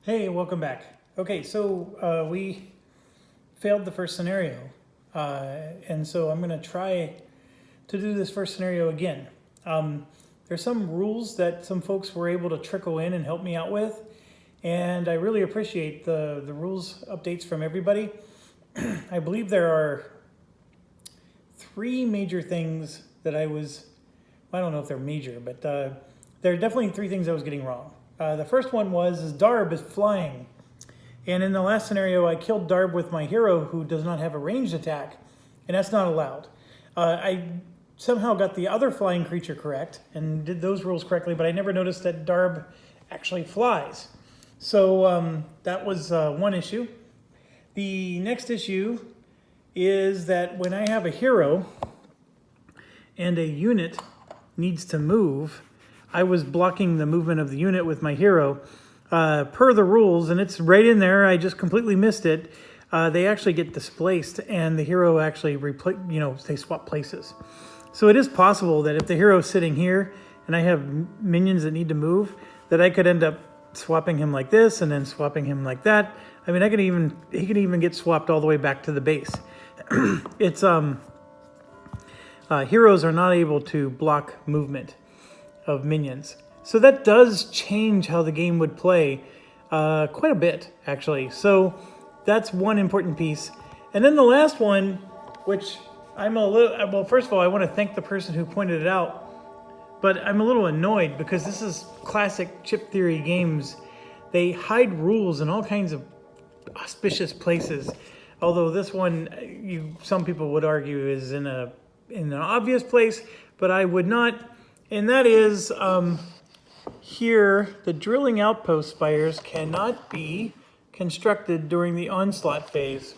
Hey, welcome back. Okay, so we failed the first scenario. And so I'm going to try to do this first scenario again. There's some rules that some folks were able to trickle in and help me out with. And I really appreciate the rules updates from everybody. I believe there are three major things that I don't know if they're major, but there are definitely three things I was getting wrong. The first one was Darb is flying. And in the last scenario, I killed Darb with my hero who does not have a ranged attack, and that's not allowed. I somehow got the other flying creature correct and did those rules correctly, but I never noticed that Darb actually flies. So that was one issue. The next issue is that when I have a hero and a unit needs to move, I was blocking the movement of the unit with my hero per the rules, and it's right in there. I just completely missed it. They actually get displaced, and the hero actually they swap places. So it is possible that if the hero is sitting here and I have minions that need to move, that I could end up swapping him like this and then swapping him like that. I mean, he could even get swapped all the way back to the base. It's heroes are not able to block movement of minions. So that does change how the game would play quite a bit, actually. So that's one important piece. And then the last one, which well, first of all, I want to thank the person who pointed it out, but I'm a little annoyed because this is classic chip theory games. They hide rules in all kinds of auspicious places. Although this one, some people would argue is in an obvious place, but I would not. And that is, here, the drilling outpost spires cannot be constructed during the onslaught phase.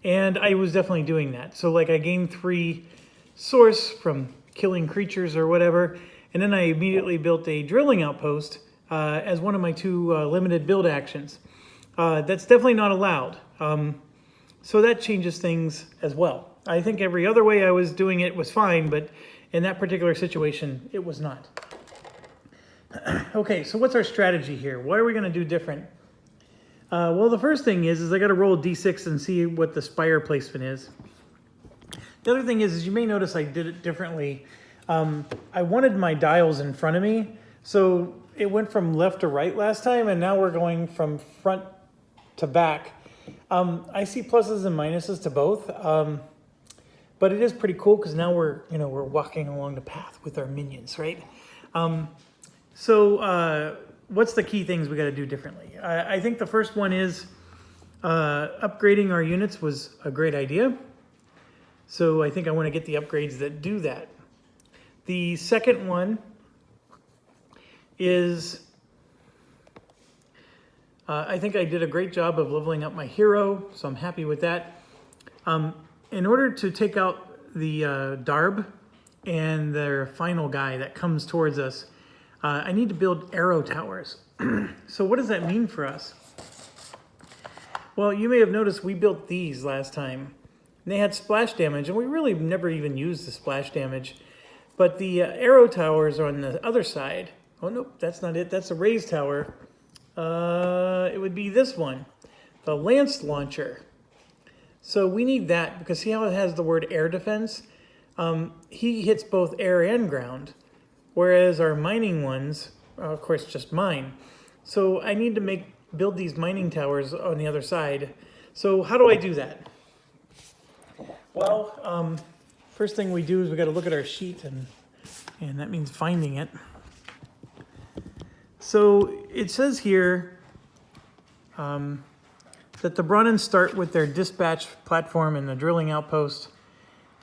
And I was definitely doing that. So like I gained 3 source from killing creatures or whatever, and then I immediately built a drilling outpost as one of my 2 limited build actions. That's definitely not allowed. So that changes things as well. I think every other way I was doing it was fine, but in that particular situation, it was not. Okay, so what's our strategy here? What are we going to do different? Well, the first thing is I got to roll a d6 and see what the spire placement is. The other thing is you may notice I did it differently. I wanted my dials in front of me, so it went from left to right last time, and now we're going from front to back. I see pluses and minuses to both. But it is pretty cool because now we're walking along the path with our minions, right? So what's the key things we got to do differently? I think the first one is upgrading our units was a great idea. So I think I want to get the upgrades that do that. The second one is I think I did a great job of leveling up my hero, so I'm happy with that. In order to take out the Darb and their final guy that comes towards us, I need to build arrow towers. So what does that mean for us? Well, you may have noticed we built these last time. They had splash damage, and we really never even used the splash damage. But the arrow towers are on the other side. Oh, nope, that's not it. That's a raised tower. It would be this one, the lance launcher. So we need that because see how it has the word air defense? He hits both air and ground, whereas our mining ones are, of course, just mine. So I need to build these mining towers on the other side. So how do I do that? Well, first thing we do is we got to look at our sheet, and that means finding it. So it says here that the Bronnans start with their dispatch platform and the drilling outpost.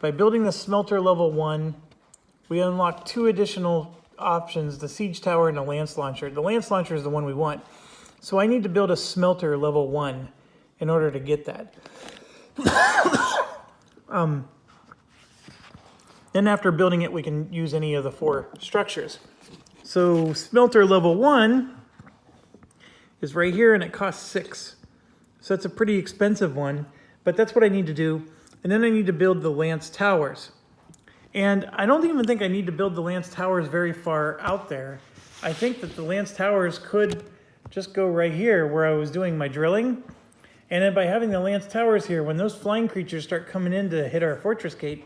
By building the smelter level 1, we unlock 2 additional options, the siege tower and the lance launcher. The lance launcher is the one we want. So I need to build a smelter level 1 in order to get that. Then after building it, we can use any of the 4 structures. So smelter level 1 is right here, and it costs 6. So that's a pretty expensive one, but that's what I need to do. And then I need to build the lance towers. And I don't even think I need to build the lance towers very far out there. I think that the lance towers could just go right here where I was doing my drilling. And then by having the lance towers here, when those flying creatures start coming in to hit our fortress gate,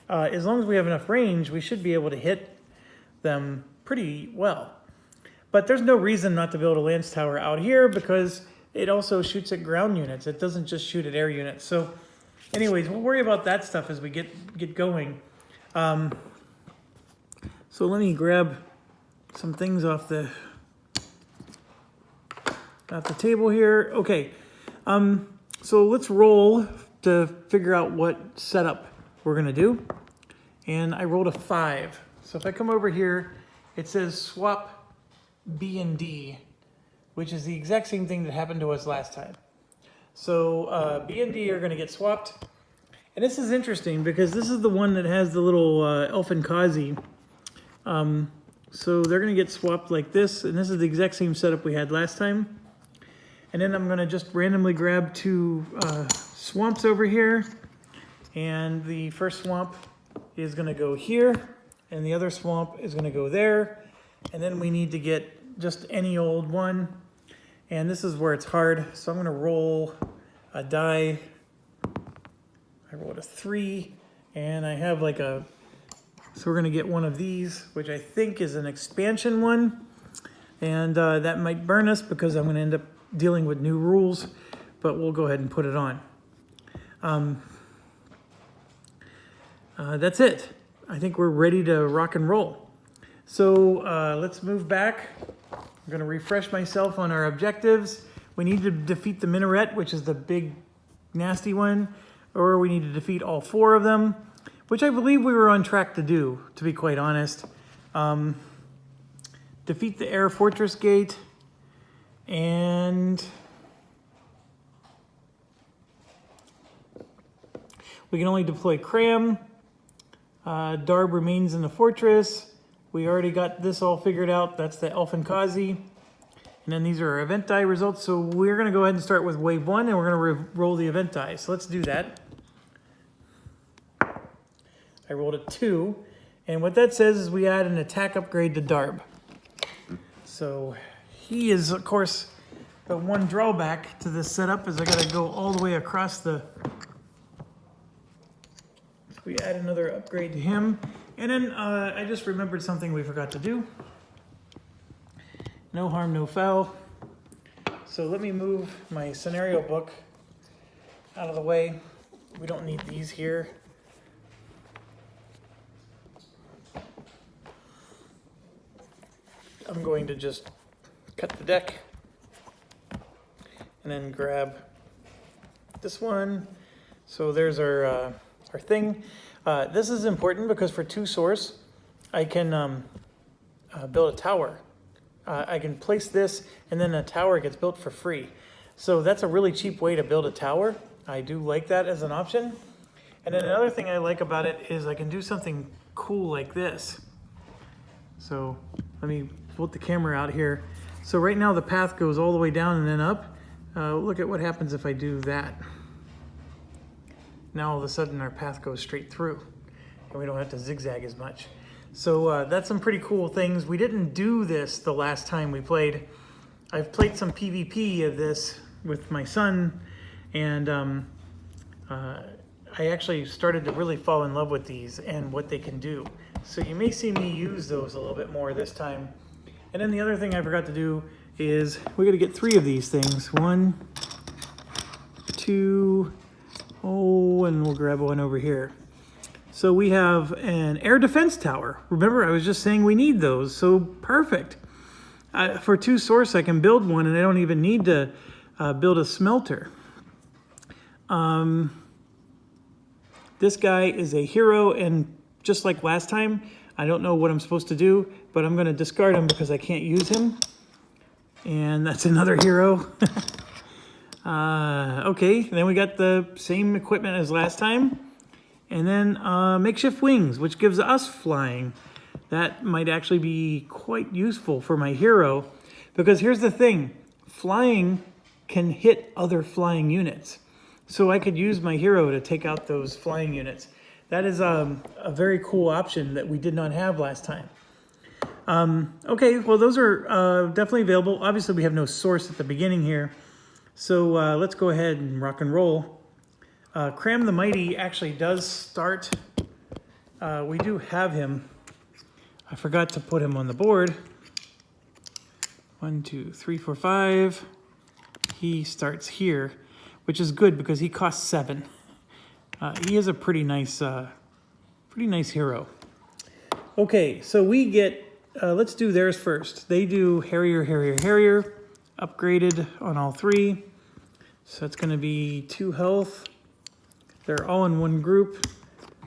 as long as we have enough range, we should be able to hit them pretty well. But there's no reason not to build a lance tower out here because it also shoots at ground units. It doesn't just shoot at air units. So anyways, we'll worry about that stuff as we get going. So let me grab some things off the table here. Okay, so let's roll to figure out what setup we're gonna do. And I rolled a 5. So if I come over here, it says swap B and D, which is the exact same thing that happened to us last time. So B and D are gonna get swapped. And this is interesting because this is the one that has the little elfin Kazi. So they're gonna get swapped like this, and this is the exact same setup we had last time. And then I'm gonna just randomly grab 2 swamps over here. And the first swamp is gonna go here, and the other swamp is gonna go there. And then we need to get just any old one. And this is where it's hard. So I'm gonna roll a die. I rolled a 3, and I have like so we're gonna get one of these, which I think is an expansion one. And that might burn us because I'm gonna end up dealing with new rules, but we'll go ahead and put it on. That's it. I think we're ready to rock and roll. So let's move back. I'm gonna refresh myself on our objectives. We need to defeat the minaret, which is the big nasty one, or we need to defeat all 4 of them, which I believe we were on track to do, to be quite honest. Defeat the air fortress gate, and we can only deploy Cram. Darb remains in the fortress. We already got this all figured out. That's the Elfin Kazi. And then these are our event die results. So we're gonna go ahead and start with wave 1, and we're gonna roll the event die. So let's do that. I rolled a 2, and what that says is we add an attack upgrade to Darb. So he is, of course, the one drawback to this setup is I gotta go all the way across the... We add another upgrade to him. And then I just remembered something we forgot to do. No harm, no foul. So let me move my scenario book out of the way. We don't need these here. I'm going to just cut the deck and then grab this one. So there's our thing. This is important because for 2 source, I can build a tower. I can place this, and then a tower gets built for free. So that's a really cheap way to build a tower. I do like that as an option. And then another thing I like about it is I can do something cool like this. So let me put the camera out here. So right now the path goes all the way down and then up. Look at what happens if I do that. Now all of a sudden our path goes straight through and we don't have to zigzag as much. So that's some pretty cool things. We didn't do this the last time we played. I've played some PvP of this with my son, and I actually started to really fall in love with these and what they can do. So you may see me use those a little bit more this time. And then the other thing I forgot to do is we got to get 3 of these things. 1, 2, oh, and we'll grab one over here. So we have an air defense tower. Remember, I was just saying we need those, so perfect. For 2 source, I can build one, and I don't even need to build a smelter. This guy is a hero, and just like last time, I don't know what I'm supposed to do, but I'm going to discard him because I can't use him. And that's another hero. Okay, then we got the same equipment as last time. And then makeshift wings, which gives us flying. That might actually be quite useful for my hero. Because here's the thing. Flying can hit other flying units. So I could use my hero to take out those flying units. That is a very cool option that we did not have last time. Okay, well, those are definitely available. Obviously, we have no source at the beginning here. So let's go ahead and rock and roll. Cram the Mighty actually does start. We do have him. I forgot to put him on the board. 1, 2, 3, 4, 5. He starts here, which is good because he costs 7. He is a pretty nice hero. Okay, so we get. Let's do theirs first. They do Harrier, Harrier, Harrier, upgraded on all 3. So it's going to be 2 health. They're all in one group,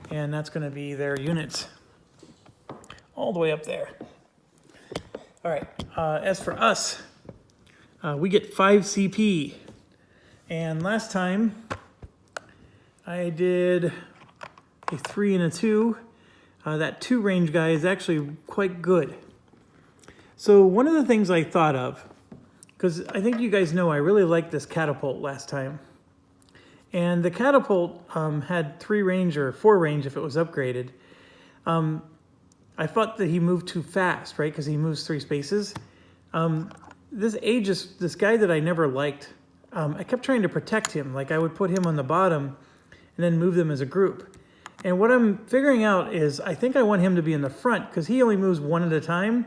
and that's going to be their units all the way up there. All right, as for us, we get 5 CP. And last time, I did a 3 and a 2. That 2 range guy is actually quite good. So one of the things I thought of, because I think you guys know I really liked this catapult last time. And the catapult had 3 range or 4 range if it was upgraded. I thought that he moved too fast, right? Because he moves 3 spaces. This guy that I never liked, I kept trying to protect him. Like I would put him on the bottom and then move them as a group. And what I'm figuring out is I think I want him to be in the front because he only moves 1 at a time,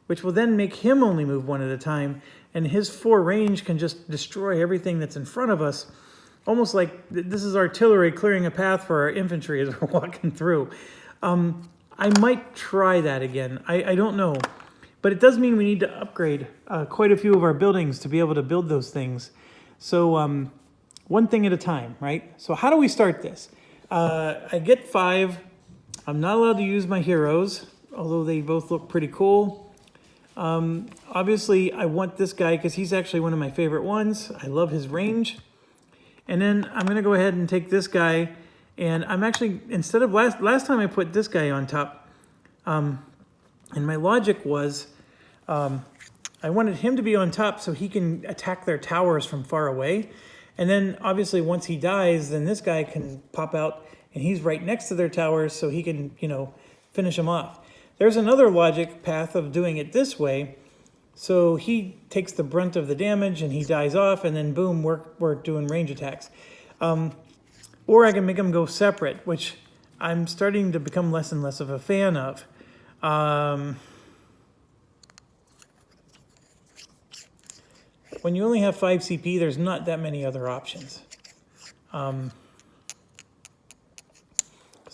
which will then make him only move 1 at a time. And his 4 range can just destroy everything that's in front of us. Almost like this is artillery clearing a path for our infantry as we're walking through. I might try that again. I don't know. But it does mean we need to upgrade quite a few of our buildings to be able to build those things. So one thing at a time, right? So how do we start this? I get 5. I'm not allowed to use my heroes, although they both look pretty cool. Obviously, I want this guy because he's actually one of my favorite ones. I love his range. And then I'm going to go ahead and take this guy. And I'm actually, instead of last time I put this guy on top, and my logic was I wanted him to be on top so he can attack their towers from far away. And then obviously once he dies, then this guy can pop out and he's right next to their towers so he can, finish them off. There's another logic path of doing it this way. So he takes the brunt of the damage and he dies off and then boom, we're doing range attacks. Or I can make them go separate, which I'm starting to become less and less of a fan of. When you only have 5 CP, there's not that many other options. Because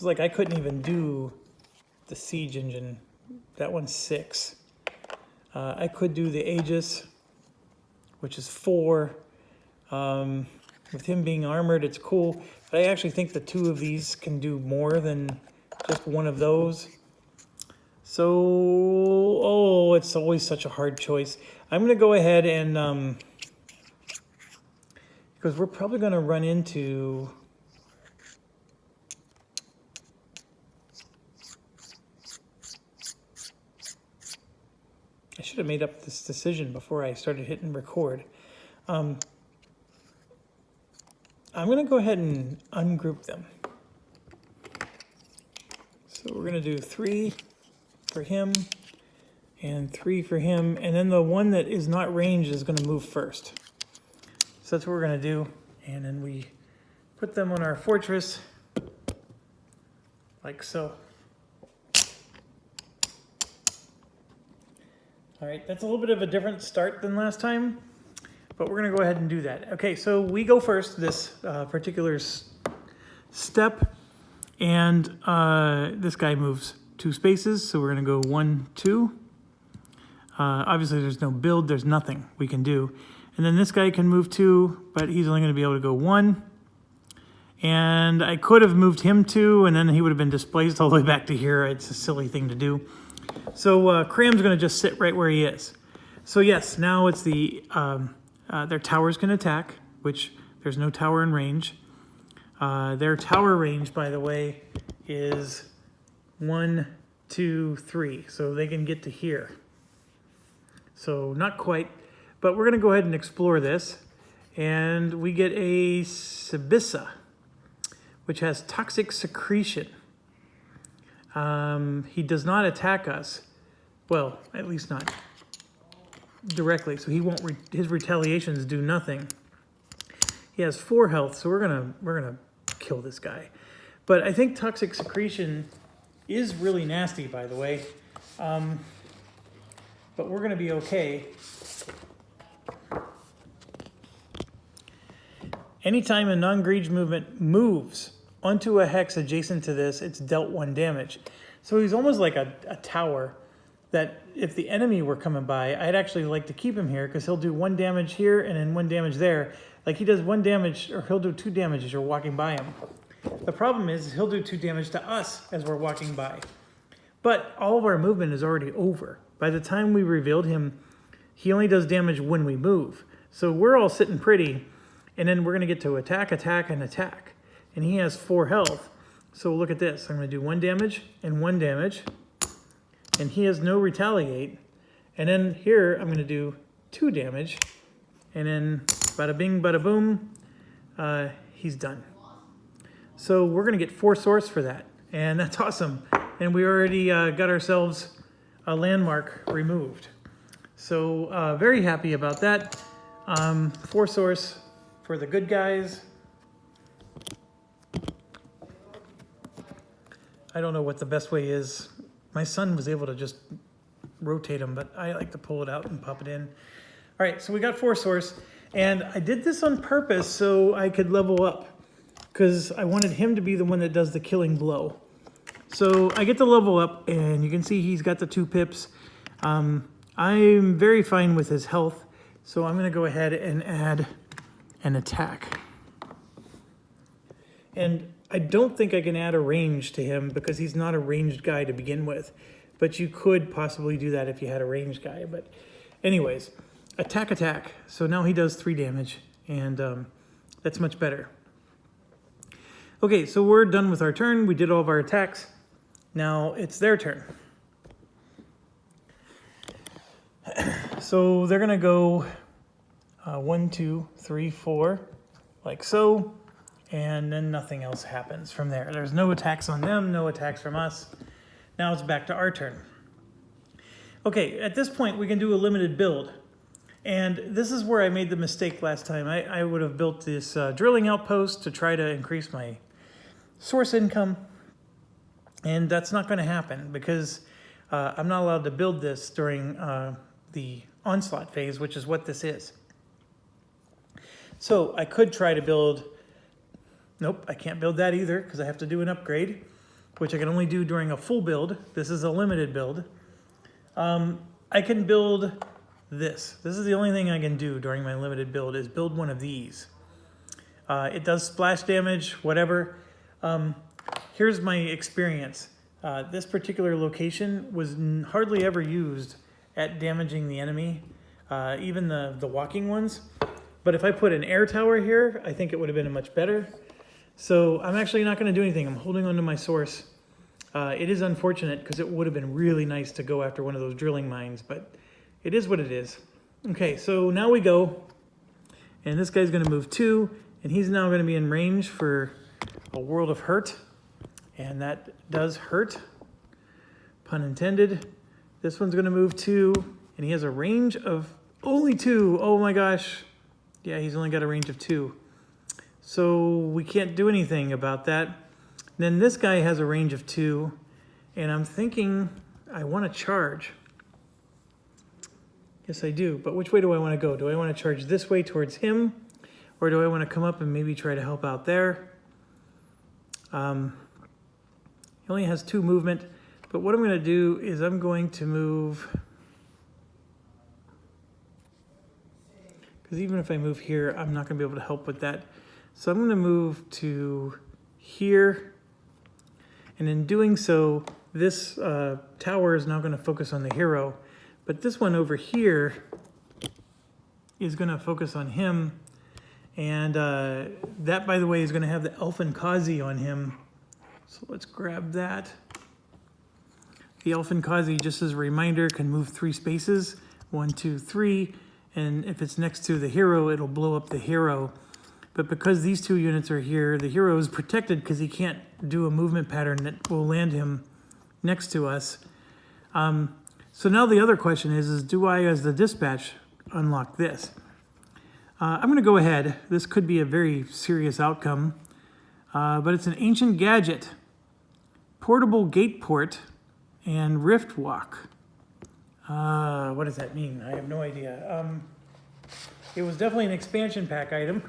like I couldn't even do the siege engine. That one's 6. I could do the Aegis, which is 4. With him being armored, it's cool. But I actually think the 2 of these can do more than just one of those. So, it's always such a hard choice. I'm going to go ahead and, because we're probably going to run into, I should have made up this decision before I started hitting record. I'm going to go ahead and ungroup them. So we're going to do 3 for him and 3 for him. And then the one that is not ranged is going to move first. So that's what we're going to do. And then we put them on our fortress like so. All right, that's a little bit of a different start than last time, but we're going to go ahead and do that. Okay, so we go first this particular step, and this guy moves 2 spaces, so we're going to go 1, 2. Obviously, there's no build, there's nothing we can do. And then this guy can move 2, but he's only going to be able to go 1. And I could have moved him 2, and then he would have been displaced all the way back to here. It's a silly thing to do. So Cram's going to just sit right where he is. So yes, now it's their towers can attack, which there's no tower in range. Their tower range, by the way, is 1, 2, 3. So they can get to here. So not quite, but we're going to go ahead and explore this. And we get a Sibissa, which has toxic secretion. He does not attack us, Well, at least not directly, so he won't, his retaliations do nothing. He has 4 health, so we're gonna kill this guy. But I think toxic secretion is really nasty, by the way. But we're gonna be okay. Anytime a non-greed movement moves onto a hex adjacent to this, it's dealt 1 damage. So he's almost like a tower that if the enemy were coming by, I'd actually like to keep him here because he'll do 1 damage here and then 1 damage there. Like he does 1 damage, or he'll do 2 damage as you're walking by him. The problem is he'll do 2 damage to us as we're walking by. But all of our movement is already over. By the time we revealed him, he only does damage when we move. So we're all sitting pretty, and then we're gonna get to attack, attack, and attack. And he has 4 health. So look at this, I'm gonna do 1 damage and 1 damage, and he has no retaliate. And then here, I'm gonna do 2 damage, and then bada bing, bada boom, he's done. So we're gonna get 4 source for that, and that's awesome. And we already got ourselves a landmark removed. So very happy about that. 4 source for the good guys. I don't know what the best way is. My son was able to just rotate them, but I like to pull it out and pop it in. All right, so we got 4 source, and I did this on purpose so I could level up because I wanted him to be the one that does the killing blow. So I get to level up, and you can see he's got the 2 pips. I'm very fine with his health, so I'm gonna go ahead and add an attack. And I don't think I can add a range to him because he's not a ranged guy to begin with. But you could possibly do that if you had a ranged guy. But anyways, attack, attack. So now he does 3 damage, and that's much better. Okay, so we're done with our turn. We did all of our attacks. Now it's their turn. So they're gonna go 1, 2, 3, 4, like so. And then nothing else happens from there. There's no attacks on them, no attacks from us. Now it's back to our turn. Okay, at this point we can do a limited build. And this is where I made the mistake last time. I would have built this drilling outpost to try to increase my source income. And that's not gonna happen because I'm not allowed to build this during the onslaught phase, which is what this is. So I could try to build. Nope, I can't build that either because I have to do an upgrade, which I can only do during a full build. This is a limited build. I can build this. This is the only thing I can do during my limited build is build one of these. It does splash damage, whatever. Here's my experience. This particular location was hardly ever used at damaging the enemy, even the walking ones. But if I put an air tower here, I think it would have been much better. So I'm actually not going to do anything. I'm holding onto my source. It is unfortunate because it would have been really nice to go after one of those drilling mines, but it is what it is. Okay, so now we go, and this guy's going to move 2, and he's now going to be in range for a world of hurt, and that does hurt, pun intended. This one's going to move 2, and he has a range of only 2. Oh my gosh. Yeah, he's only got a range of 2. So we can't do anything about that. Then this guy has a range of 2, and I'm thinking I want to charge. Yes, I do, but which way do I want to go? Do I want to charge this way towards him, or do I want to come up and maybe try to help out there? He only has 2 movement, but what I'm going to do is I'm going to move, because even if I move here, I'm not going to be able to help with that. So I'm going to move to here, and in doing so, this tower is now going to focus on the hero, but this one over here is going to focus on him, and that, by the way, is going to have the Elfin Kazi on him. So let's grab that. The Elfin Kazi, just as a reminder, can move 3 spaces, 1, 2, 3, and if it's next to the hero, it'll blow up the hero. But because these 2 units are here, the hero is protected because he can't do a movement pattern that will land him next to us. So So now the other question is do I, as the dispatch, unlock this? I'm going to go ahead. This could be a very serious outcome, but it's an ancient gadget, portable gate port, and rift walk. What does that mean? I have no idea. It was definitely an expansion pack item.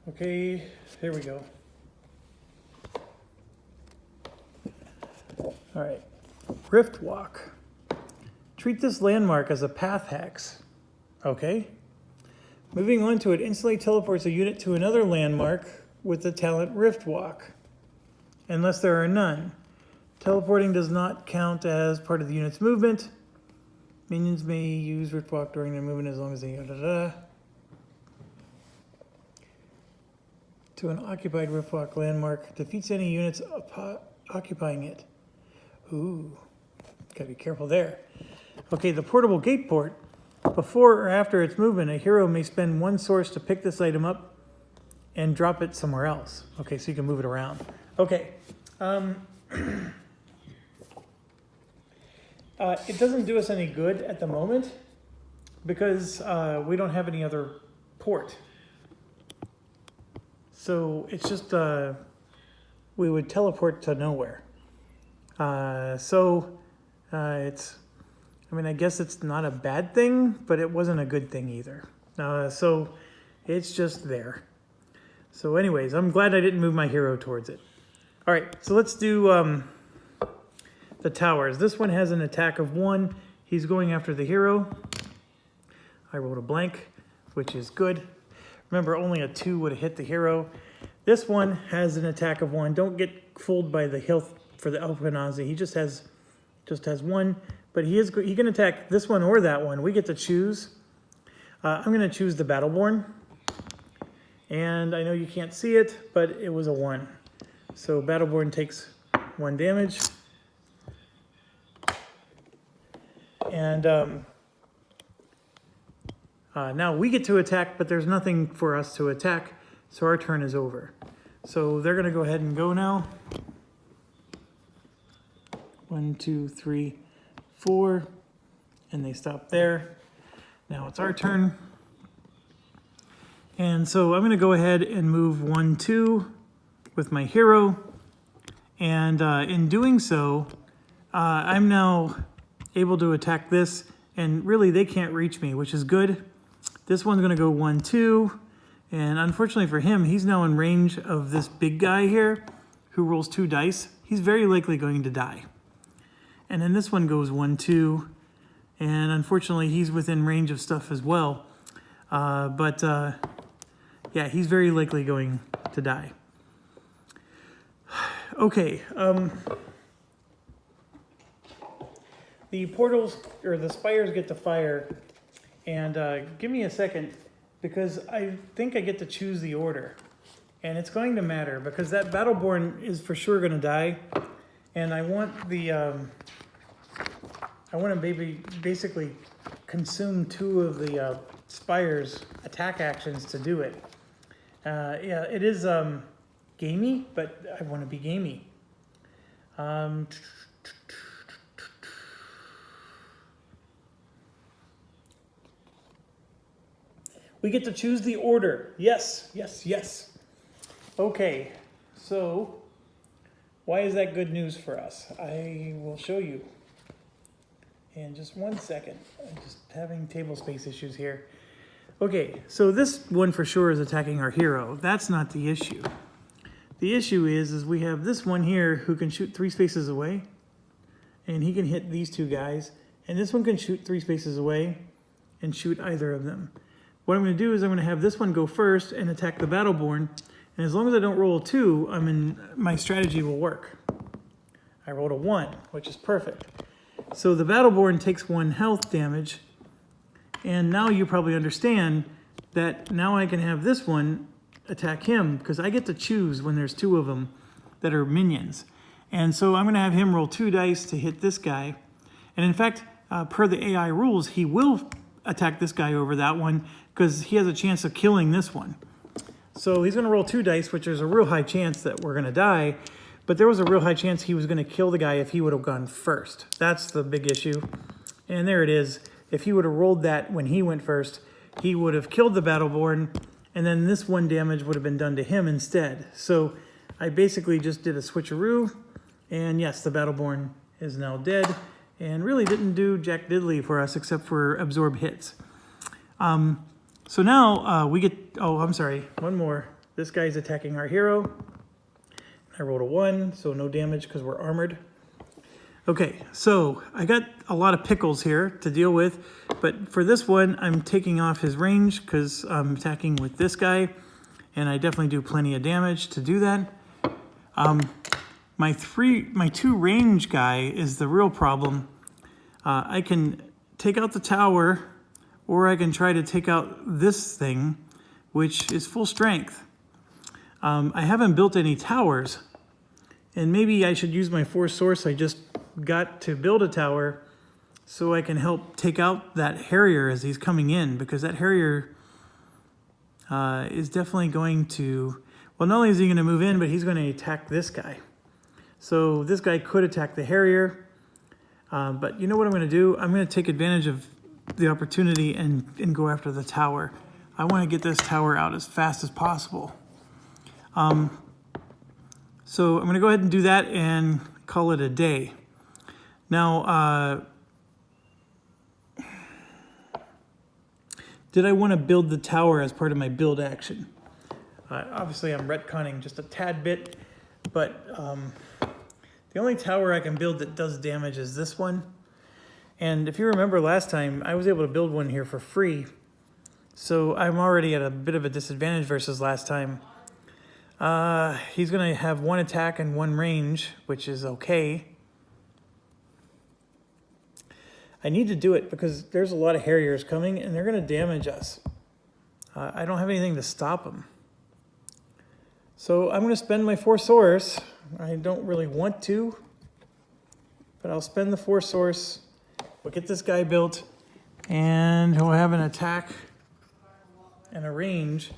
Okay, here we go. All right, rift walk. Treat this landmark as a path hex. Okay. Moving on to it instantly teleports a unit to another landmark with the talent rift walk, unless there are none. Teleporting does not count as part of the unit's movement. Minions may use rift walk during their movement as long as they to an occupied rift walk landmark. Defeats any units occupying it. Ooh, gotta be careful there. Okay, the portable gate port. Before or after its movement, a hero may spend one source to pick this item up and drop it somewhere else. Okay, so you can move it around. Okay. It doesn't do us any good at the moment because we don't have any other port. So it's just, we would teleport to nowhere. It's, I mean, I guess it's not a bad thing, but it wasn't a good thing either. So it's just there. So anyways, I'm glad I didn't move my hero towards it. All right, so let's do the towers. This one has an attack of 1. He's going after the hero. I rolled a blank, which is good. Remember, only a 2 would have hit the hero. This one has an attack of 1. Don't get fooled by the health for the Alpinazi. He just has 1, but he can attack this one or that one. We get to choose. I'm going to choose the Battleborn. And I know you can't see it, but it was a 1. So Battleborn takes 1 damage. And now we get to attack, but there's nothing for us to attack, so our turn is over. So they're going to go ahead and go now. 1, 2, 3, 4, and they stop there. Now it's our turn. And so I'm going to go ahead and move 1, 2 with my hero. And in doing so, I'm now able to attack this, and really they can't reach me, which is good. This one's going to go 1, 2, and unfortunately for him, he's now in range of this big guy here who rolls 2 dice. He's very likely going to die. And then this one goes 1, 2, and unfortunately he's within range of stuff as well. Yeah, he's very likely going to die. Okay, the portals, or the spires get to fire, and give me a second, because I think I get to choose the order. And it's going to matter, because that Battleborn is for sure going to die, and I want the, I want to basically consume 2 of the spires' attack actions to do it. Yeah, it is gamey, but I want to be gamey. We get to choose the order. Yes, yes, yes. Okay, so why is that good news for us? I will show you in just 1 second. I'm just having table space issues here. Okay, so this one for sure is attacking our hero. That's not the issue. The issue is we have this one here who can shoot 3 spaces away, and he can hit these 2 guys, and this one can shoot 3 spaces away and shoot either of them. What I'm going to do is I'm going to have this one go first and attack the Battleborn, and as long as I don't roll a 2, my strategy will work. I rolled a 1, which is perfect. So the Battleborn takes 1 health damage, and now you probably understand that now I can have this one attack him, because I get to choose when there's 2 of them that are minions. And so I'm going to have him roll 2 dice to hit this guy. And in fact, per the AI rules, he will attack this guy over that one because he has a chance of killing this one. So he's going to roll 2 dice, which is a real high chance that we're going to die. But there was a real high chance he was going to kill the guy if he would have gone first. That's the big issue. And there it is. If he would have rolled that when he went first, he would have killed the Battleborn, and then this 1 damage would have been done to him instead. So I basically just did a switcheroo, and yes, the Battleborn is now dead, and really didn't do jack diddly for us except for absorb hits. So now we get, oh, I'm sorry, one more. This guy's attacking our hero. I rolled a 1, so no damage because we're armored. Okay, so I got a lot of pickles here to deal with, but for this one, I'm taking off his range because I'm attacking with this guy, and I definitely do plenty of damage to do that. My 2 range guy is the real problem. I can take out the tower, or I can try to take out this thing, which is full strength. I haven't built any towers, and maybe I should use my force source I just got to build a tower so I can help take out that Harrier as he's coming in, because that Harrier is definitely going to, well, not only is he going to move in, but he's going to attack this guy. So this guy could attack the Harrier, but you know what I'm going to do? I'm going to take advantage of the opportunity and go after the tower. I want to get this tower out as fast as possible. So I'm going to go ahead and do that and call it a day. Now, did I want to build the tower as part of my build action? Obviously, I'm retconning just a tad bit, but the only tower I can build that does damage is this one. And if you remember last time, I was able to build one here for free. So I'm already at a bit of a disadvantage versus last time. He's going to have 1 attack and 1 range, which is okay. I need to do it because there's a lot of Harriers coming and they're going to damage us. I don't have anything to stop them. So I'm going to spend my 4 source. I don't really want to, but I'll spend the 4 source. We'll get this guy built, and he'll have an attack and a range.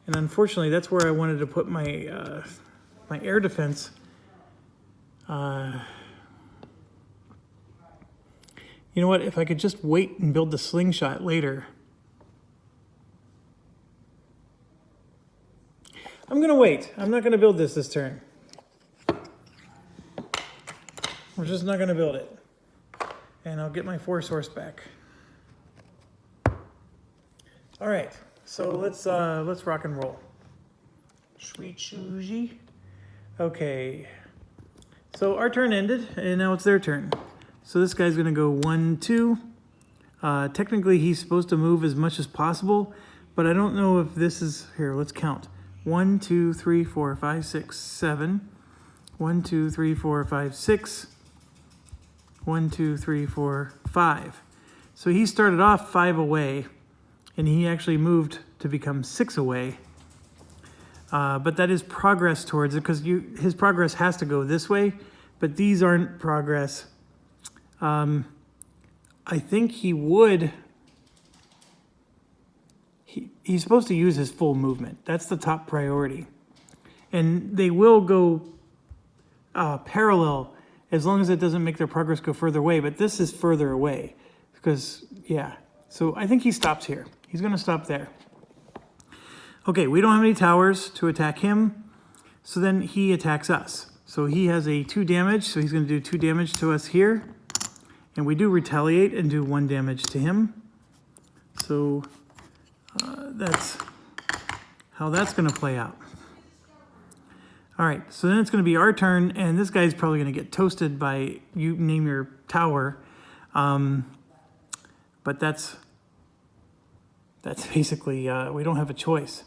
And unfortunately, that's where I wanted to put my my air defense. You know what? If I could just wait and build the slingshot later. I'm going to wait. I'm not going to build this turn. We're just not going to build it. And I'll get my 4 source back. All right. So let's rock and roll. Sweet Susie. Okay. So our turn ended, and now it's their turn. So this guy's going to go 1, 2. Technically, he's supposed to move as much as possible, but I don't know if this is... Here, let's count. 1, 2, 3, 4, 5, 6, 7. 1, 2, 3, 4, 5, 6. 1, 2, 3, 4, 5. So he started off 5 away, and he actually moved to become 6 away. But that is progress towards it, because his progress has to go this way, but these aren't progress. I think he would... He's supposed to use his full movement. That's the top priority. And they will go parallel as long as it doesn't make their progress go further away. But this is further away because, yeah. So I think he stops here. He's going to stop there. Okay, we don't have any towers to attack him. So then he attacks us. So he has a 2 damage. So he's going to do 2 damage to us here. And we do retaliate and do 1 damage to him. So that's how that's going to play out. All right, so then it's going to be our turn, and this guy's probably going to get toasted by you name your tower. But that's basically, we don't have a choice.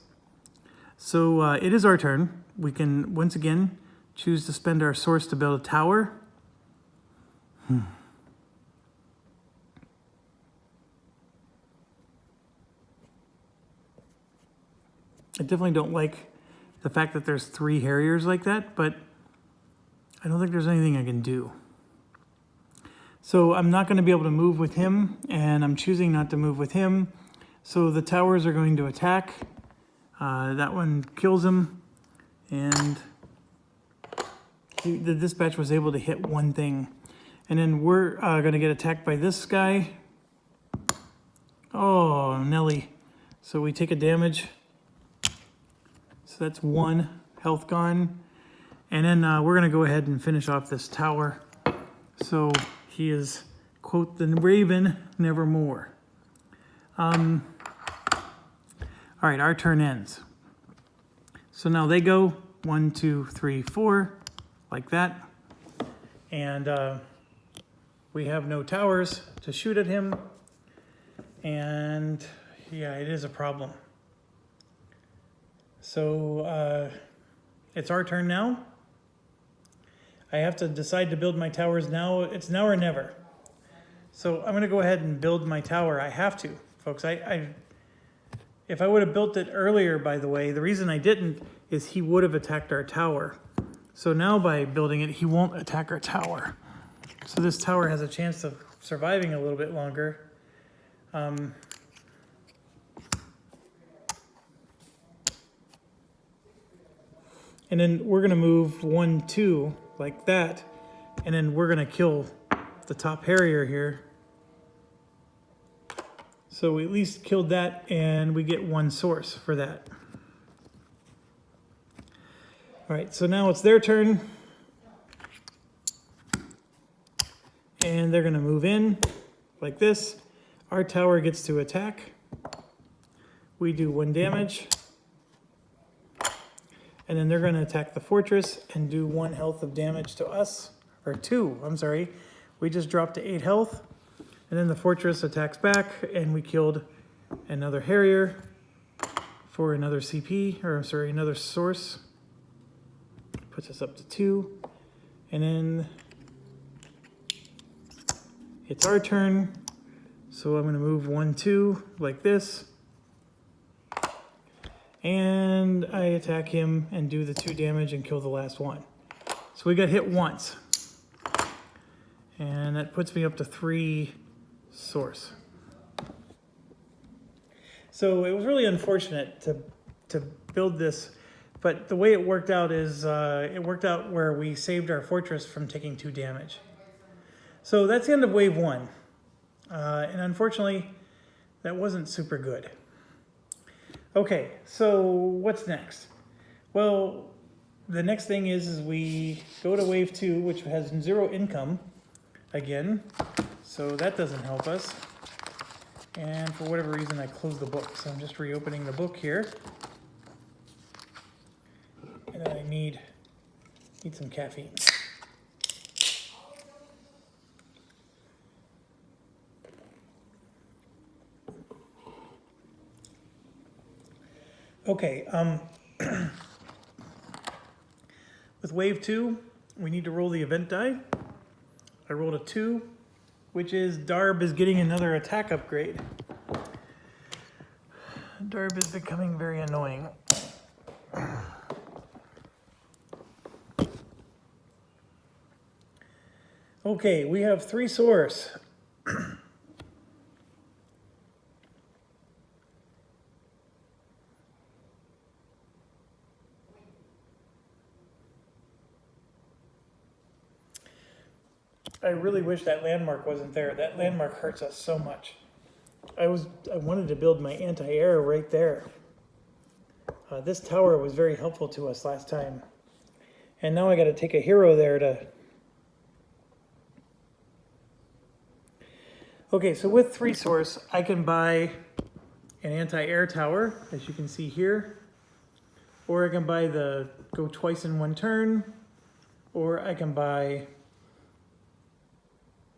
So it is our turn. We can, once again, choose to spend our source to build a tower. I definitely don't like the fact that there's 3 Harriers like that, but I don't think there's anything I can do. So I'm not going to be able to move with him, and I'm choosing not to move with him. So the towers are going to attack. That one kills him, and the dispatch was able to hit one thing. And then we're going to get attacked by this guy. Oh, Nelly. So we take a damage. So that's 1 health gone. And then we're going to go ahead and finish off this tower. So he is, quote, the Raven nevermore. All right, our turn ends. So now they go 1, 2, 3, 4, like that. And we have no towers to shoot at him. And yeah, it is a problem. So it's our turn now. I have to decide to build my towers now. It's now or never. So I'm going to go ahead and build my tower. I have to, folks. If I would have built it earlier, by the way, the reason I didn't is he would have attacked our tower. So now by building it, he won't attack our tower. So this tower has a chance of surviving a little bit longer. And then we're going to move 1, 2 like that. And then we're going to kill the top Harrier here. So we at least killed that, and we get 1 source for that. All right, so now it's their turn. And they're going to move in like this. Our tower gets to attack. We do 1 damage. And then they're going to attack the fortress and do 1 health of damage to us. Or 2, I'm sorry. We just dropped to 8 health. And then the fortress attacks back, and we killed another Harrier for another CP, or sorry, another source. Puts us up to 2. And then it's our turn. So I'm going to move 1, 2 like this. And I attack him and do the 2 damage and kill the last one. So we got hit once. And that puts me up to 3 source. So it was really unfortunate to build this, but the way it worked out is it worked out where we saved our fortress from taking 2 damage. So that's the end of wave 1. And unfortunately, that wasn't super good. Okay, so what's next? Well, the next thing is we go to wave 2, which has 0 income again. So that doesn't help us. And for whatever reason, I closed the book. So I'm just reopening the book here. And I need some caffeine. Okay, with wave 2, we need to roll the event die. I rolled a 2, which is Darb is getting another attack upgrade. Darb is becoming very annoying. Okay, we have 3 source. I really wish that landmark wasn't there. That landmark hurts us so much. I wanted to build my anti-air right there. This tower was very helpful to us last time. And now I got to take a hero there to... Okay, so with 3 source, I can buy an anti-air tower, as you can see here. Or I can buy the go twice in 1 turn. Or I can buy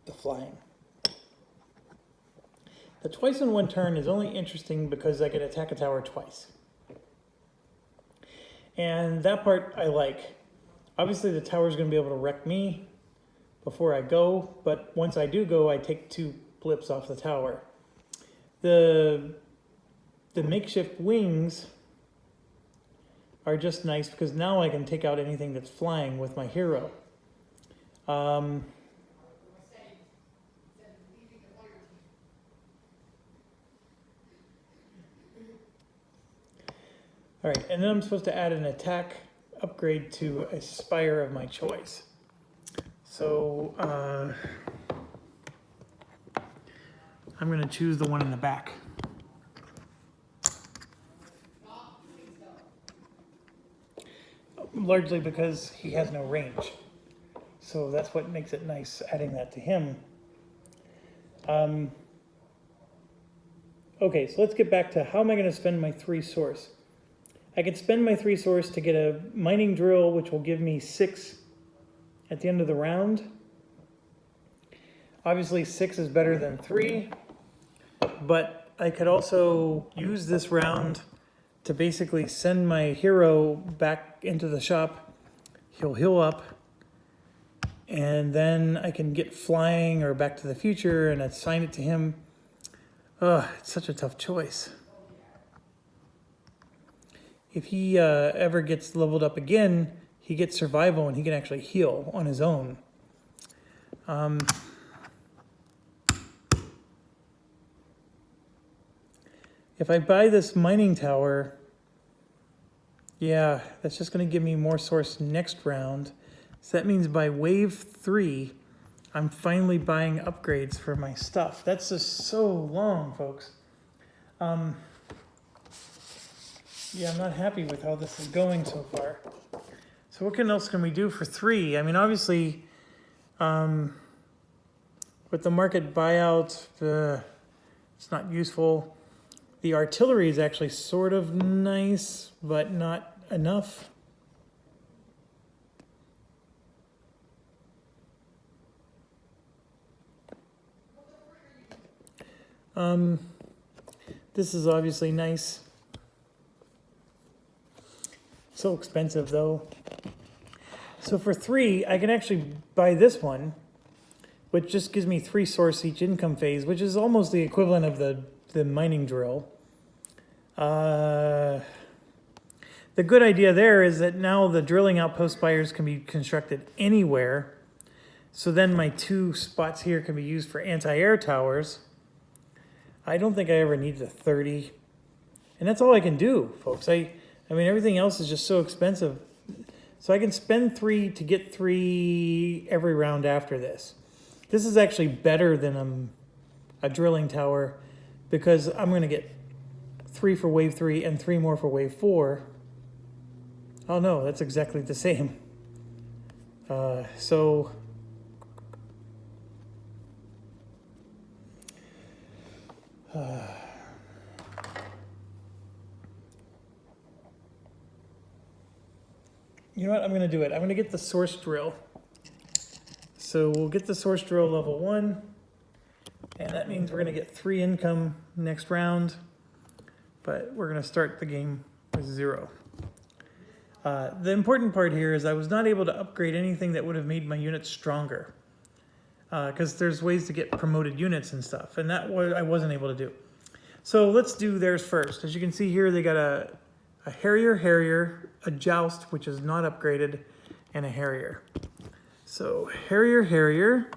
the flying. The twice in 1 turn is only interesting because I can attack a tower twice. And that part I like. Obviously the tower is going to be able to wreck me before I go, but once I do go, I take 2 blips off the tower. The makeshift wings are just nice because now I can take out anything that's flying with my hero. All right, and then I'm supposed to add an attack upgrade to a spire of my choice. So I'm going to choose the one in the back. Largely because he has no range. So that's what makes it nice adding that to him. Okay, so let's get back to how am I going to spend my 3 source. I could spend my 3 source to get a mining drill, which will give me 6 at the end of the round. Obviously 6 is better than 3, but I could also use this round to basically send my hero back into the shop. He'll heal up, and then I can get flying or Back to the Future and assign it to him. Ugh, it's such a tough choice. If he ever gets leveled up again, he gets survival and he can actually heal on his own. If I buy this mining tower, yeah, that's just going to give me more source next round. So that means by wave 3, I'm finally buying upgrades for my stuff. That's just so long, folks. Yeah, I'm not happy with how this is going so far. So what else can we do for 3? I mean, obviously, with the market buyout, it's not useful. The artillery is actually sort of nice, but not enough. This is obviously nice. So expensive though. So for 3, I can actually buy this one, which just gives me 3 source each income phase, which is almost the equivalent of the mining drill. The good idea there is that now the drilling outpost spires can be constructed anywhere. So then my 2 spots here can be used for anti-air towers. I don't think I ever need the 30. And that's all I can do, folks. I mean, everything else is just so expensive. So I can spend 3 to get 3 every round after this. This is actually better than a drilling tower because I'm going to get 3 for wave 3 and 3 more for wave 4. Oh no, that's exactly the same. You know what? I'm going to do it. I'm going to get the source drill. So we'll get the source drill level 1. And that means we're going to get 3 income next round. But we're going to start the game with 0. The important part here is I was not able to upgrade anything that would have made my units stronger. Because there's ways to get promoted units and stuff. And that I wasn't able to do. So let's do theirs first. As you can see here, they got a Harrier, a Joust, which is not upgraded, and a Harrier. So Harrier,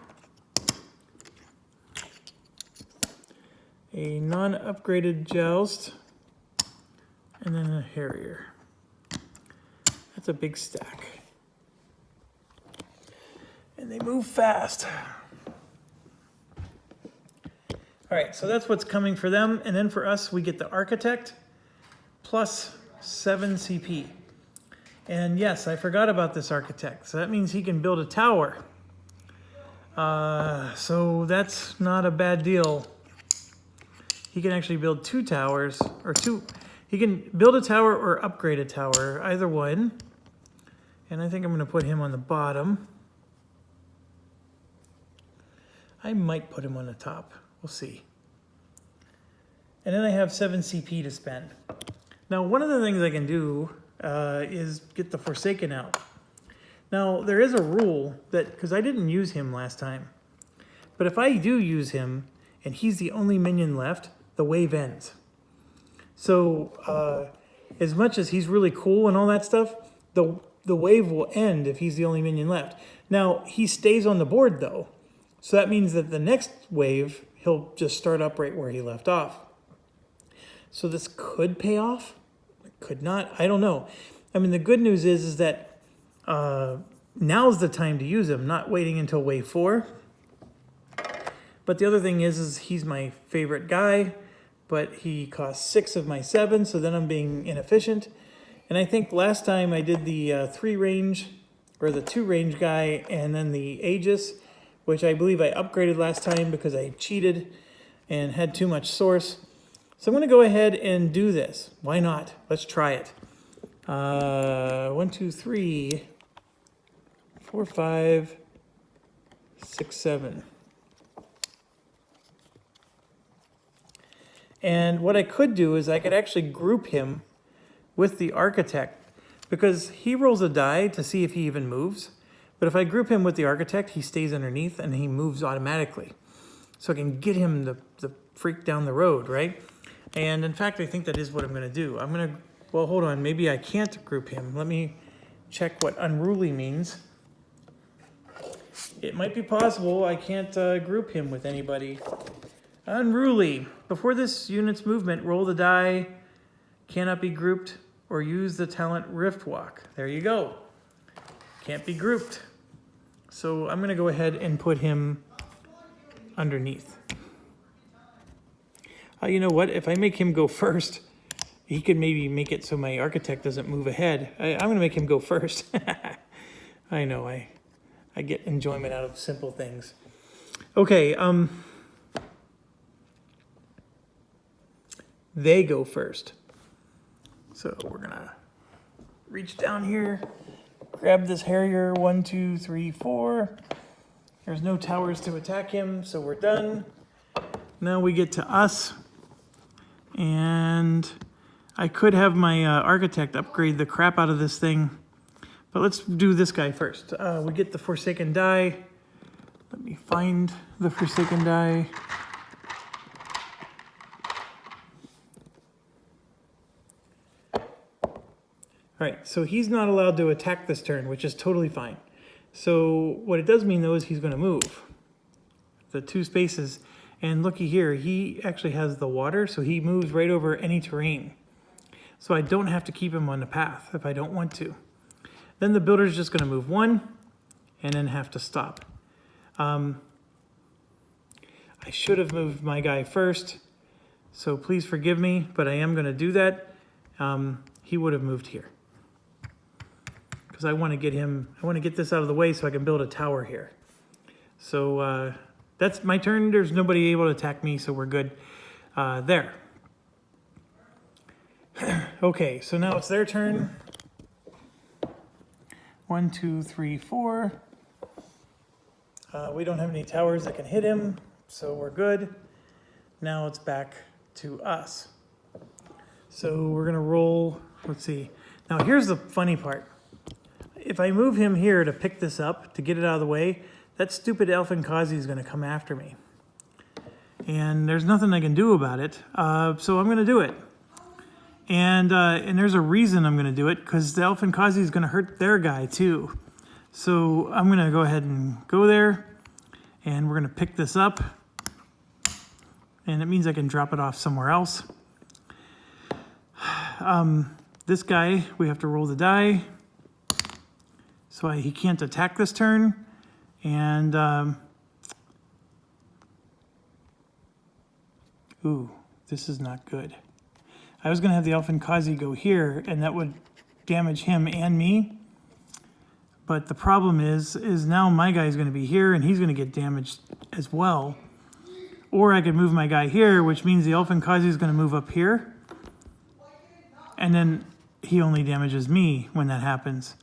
a non-upgraded Joust, and then a Harrier. That's a big stack. And they move fast. All right, so that's what's coming for them. And then for us, we get the Architect plus 7 CP. And yes, I forgot about this Architect. So that means he can build a tower. So that's not a bad deal. He can actually build 2 towers, he can build a tower or upgrade a tower, either one. And I think I'm going to put him on the bottom. I might put him on the top. We'll see. And then I have 7 CP to spend. Now, one of the things I can do is get the Forsaken out. Now, there is a rule that, because I didn't use him last time, but if I do use him and he's the only minion left, the wave ends. So, as much as he's really cool and all that stuff, the wave will end if he's the only minion left. Now, he stays on the board, though. So that means that the next wave, he'll just start up right where he left off. So this could pay off. It could not. I don't know. I mean, the good news is that now's the time to use him, not waiting until wave 4. But the other thing is he's my favorite guy, but he costs 6 of my 7, so then I'm being inefficient. And I think last time I did the 3 range, or the 2 range guy, and then the Aegis, which I believe I upgraded last time because I cheated and had too much source. So I'm going to go ahead and do this. Why not? Let's try it. 1, 2, 3, 4, 5, 6, 7. And what I could do is I could actually group him with the Architect, because he rolls a die to see if he even moves. But if I group him with the Architect, he stays underneath and he moves automatically. So I can get him the freak down the road, right? And in fact, I think that is what I'm going to do. I'm going to, well, hold on. Maybe I can't group him. Let me check what unruly means. It might be possible I can't group him with anybody. Unruly. Before this unit's movement, roll the die, cannot be grouped, or use the talent Rift Walk. There you go. Can't be grouped. So I'm going to go ahead and put him underneath. You know what? If I make him go first, he could maybe make it so my Architect doesn't move ahead. I'm going to make him go first. I know, I get enjoyment out of simple things. Okay, they go first. So we're going to reach down here, grab this Harrier, 1, 2, 3, 4. There's no towers to attack him, so we're done. Now we get to us. And I could have my Architect upgrade the crap out of this thing. But let's do this guy first. We get the Forsaken die. Let me find the Forsaken die. All right, so he's not allowed to attack this turn, which is totally fine. So what it does mean, though, is he's going to move the 2 spaces. And looky here, he actually has the water, so he moves right over any terrain. So I don't have to keep him on the path if I don't want to. Then the builder's just going to move 1 and then have to stop. I should have moved my guy first, so please forgive me, but I am going to do that. He would have moved here, because I want to get this out of the way so I can build a tower here. So that's my turn. There's nobody able to attack me, so we're good there. Okay, so now it's their turn. 1, 2, 3, 4. We don't have any towers that can hit him, so we're good. Now it's back to us. So we're going to roll. Let's see. Now here's the funny part. If I move him here to pick this up, to get it out of the way, that stupid Elfin Kazi is going to come after me. And there's nothing I can do about it, so I'm going to do it. And there's a reason I'm going to do it, because the Elfin Kazi is going to hurt their guy too. So I'm going to go ahead and go there, and we're going to pick this up. And it means I can drop it off somewhere else. This guy, we have to roll the die. So he can't attack this turn. And, ooh, this is not good. I was going to have the Elfin Kazi go here, and that would damage him and me. But the problem is now my guy's going to be here, and he's going to get damaged as well. Or I could move my guy here, which means the Elfin Kazi is going to move up here. And then he only damages me when that happens.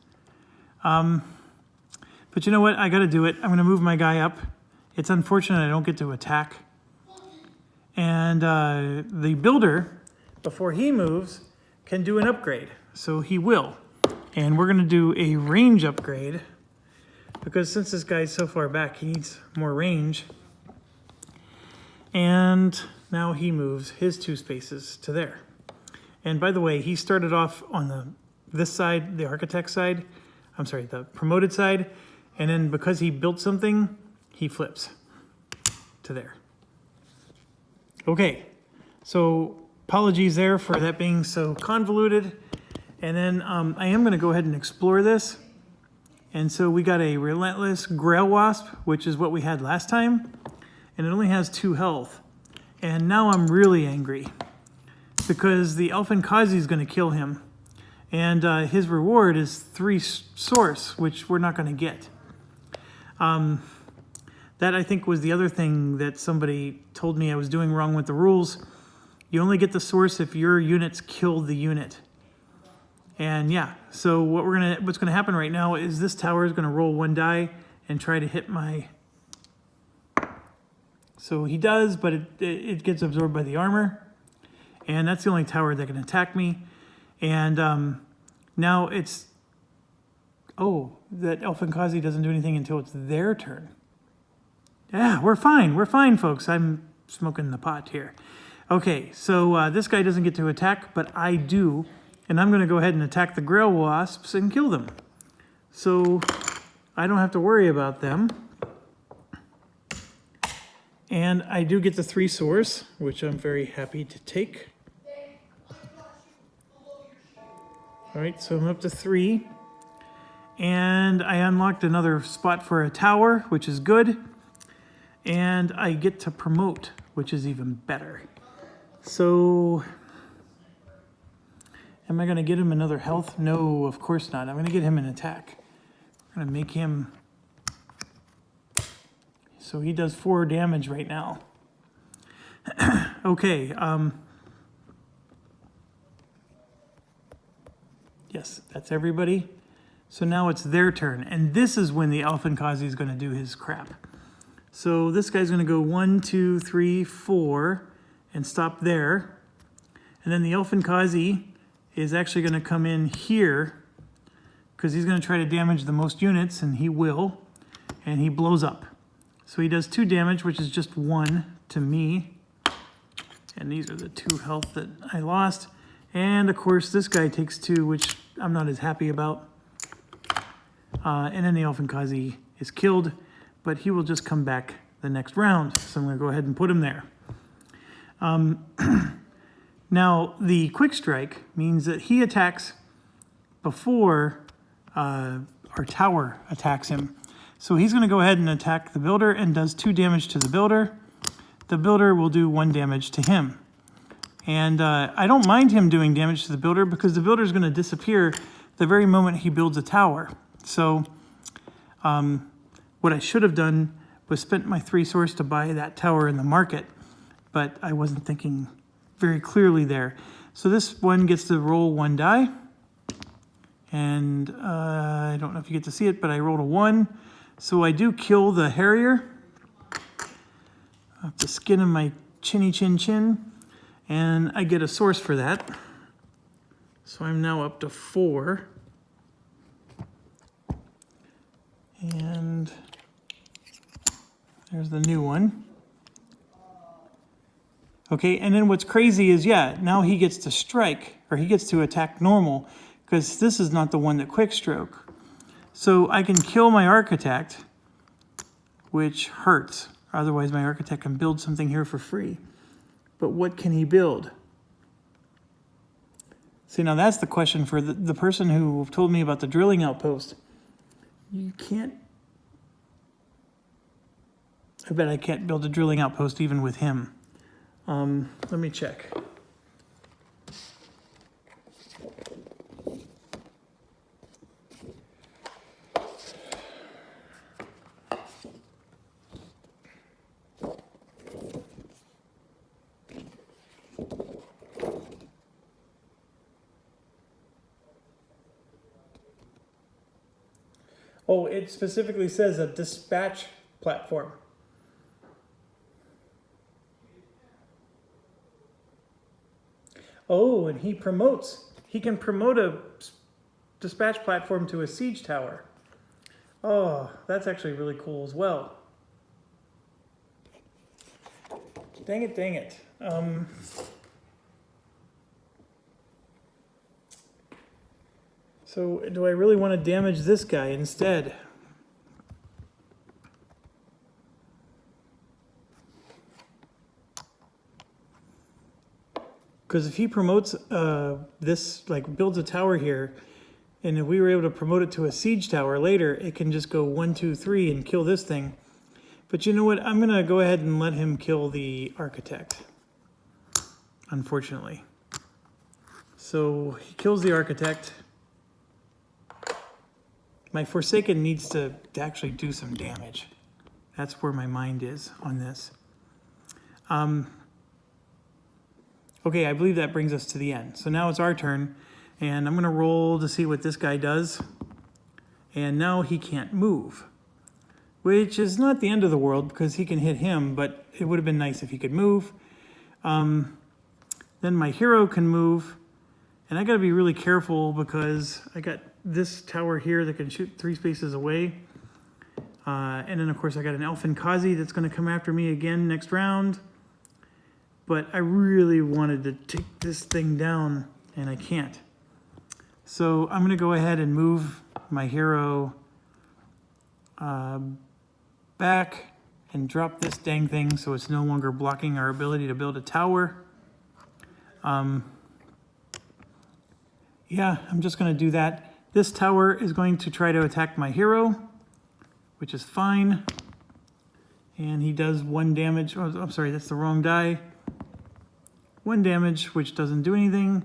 But you know what? I got to do it. I'm going to move my guy up. It's unfortunate I don't get to attack. And the builder, before he moves, can do an upgrade. So he will. And we're going to do a range upgrade, because since this guy's so far back, he needs more range. And now he moves his 2 spaces to there. And by the way, he started off on this side, the Architect side. I'm sorry, the promoted side. And then because he built something, he flips to there. Okay, so apologies there for that being so convoluted. And then I am going to go ahead and explore this. And so we got a relentless Grail Wasp, which is what we had last time. And it only has 2 health. And now I'm really angry because the Elfin Kazi is going to kill him. And his reward is 3 source, which we're not going to get. That, I think, was the other thing that somebody told me I was doing wrong with the rules. You only get the source if your units kill the unit. And yeah, so what's gonna happen right now is this tower is gonna roll 1 die and try to hit my... So he does, but it gets absorbed by the armor. And that's the only tower that can attack me. And now it's... Oh, that Elfin Kazi doesn't do anything until it's their turn. Yeah, we're fine, folks. I'm smoking the pot here. Okay, so this guy doesn't get to attack, but I do. And I'm going to go ahead and attack the Grail Wasps and kill them. So I don't have to worry about them. And I do get the 3 source, which I'm very happy to take. All right, so I'm up to 3. And I unlocked another spot for a tower, which is good. And I get to promote, which is even better. So, am I going to get him another health? No, of course not. I'm going to get him an attack. I'm going to make him... So he does 4 damage right now. Okay. Yes, that's everybody. So now it's their turn. And this is when the Elfin Kazi is going to do his crap. So this guy's going to go 1, 2, 3, 4 and stop there. And then the Elfin Kazi is actually going to come in here because he's going to try to damage the most units, and he will. And he blows up. So he does 2 damage, which is just 1 to me. And these are the 2 health that I lost. And of course this guy takes 2, which I'm not as happy about. And then the Elfin Kazi is killed. But he will just come back the next round. So I'm going to go ahead and put him there. Now, the quick strike means that he attacks before our tower attacks him. So he's going to go ahead and attack the builder and does 2 damage to the builder. The builder will do 1 damage to him. And I don't mind him doing damage to the builder because the builder is going to disappear the very moment he builds a tower. So... what I should have done was spent my 3 source to buy that tower in the market, but I wasn't thinking very clearly there. So this one gets to roll 1 die, and I don't know if you get to see it, but I rolled a 1. So I do kill the Harrier. Off the skin of my chinny chin chin, and I get a source for that. So I'm now up to 4. And there's the new one. Okay, and then what's crazy is, yeah, now he gets to strike, or he gets to attack normal, because this is not the one that quick stroke. So I can kill my Architect, which hurts. Otherwise my Architect can build something here for free. But what can he build? See, now that's the question for the person who told me about the drilling outpost. You can't... I bet I can't build a drilling outpost even with him. Let me check. Oh, it specifically says a dispatch platform. Oh, and he promotes. He can promote a dispatch platform to a siege tower. Oh, that's actually really cool as well. Dang it, dang it. So do I really want to damage this guy instead? Because if he promotes this, like builds a tower here, and if we were able to promote it to a siege tower later, it can just go 1, 2, 3 and kill this thing. But you know what? I'm going to go ahead and let him kill the architect, unfortunately. So he kills the architect. My Forsaken needs to actually do some damage. That's where my mind is on this. Okay, I believe that brings us to the end. So now it's our turn, and I'm going to roll to see what this guy does. And now he can't move, which is not the end of the world because he can hit him, but it would have been nice if he could move. Then my hero can move, and I got to be really careful because I got this tower here that can shoot 3 spaces away. And then, of course, I got an Elfin Kazi that's going to come after me again next round. But I really wanted to take this thing down, and I can't. So I'm going to go ahead and move my hero back and drop this dang thing so it's no longer blocking our ability to build a tower. Yeah, I'm just going to do that. This tower is going to try to attack my hero, which is fine. And he does 1 damage. Oh, I'm sorry, that's the wrong die. 1 damage, which doesn't do anything.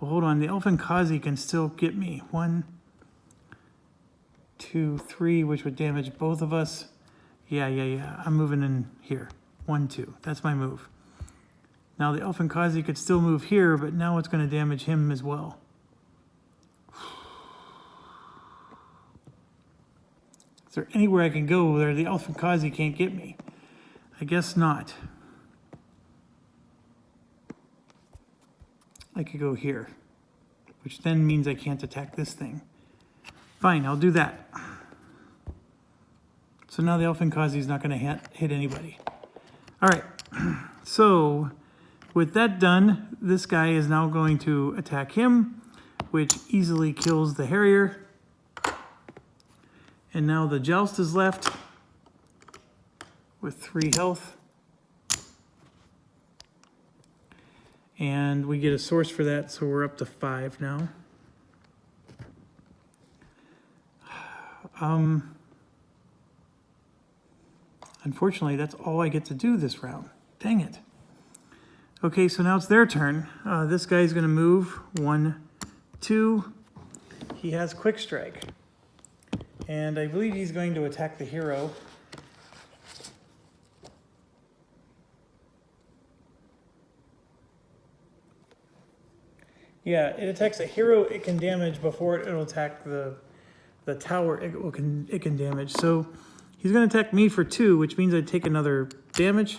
Well, hold on, the Elfin Kazi can still get me. 1, 2, 3, which would damage both of us. Yeah. I'm moving in here. 1, 2. That's my move. Now the Elfin Kazi could still move here, but now it's going to damage him as well. Is there anywhere I can go where the Elfin Kazi can't get me? I guess not. I could go here, which then means I can't attack this thing. Fine, I'll do that. So now the Elfin Kazi is not going to hit anybody. All right, so with that done, this guy is now going to attack him, which easily kills the Harrier. And now the Joust is left with 3 health. And we get a source for that, so we're up to 5 now. Unfortunately, that's all I get to do this round. Dang it. Okay, so now it's their turn. This guy's going to move 1, 2. He has Quick Strike. And I believe he's going to attack the hero. Yeah, it attacks a hero it can damage before it'll attack the tower it can damage. So he's going to attack me for 2, which means I take another damage.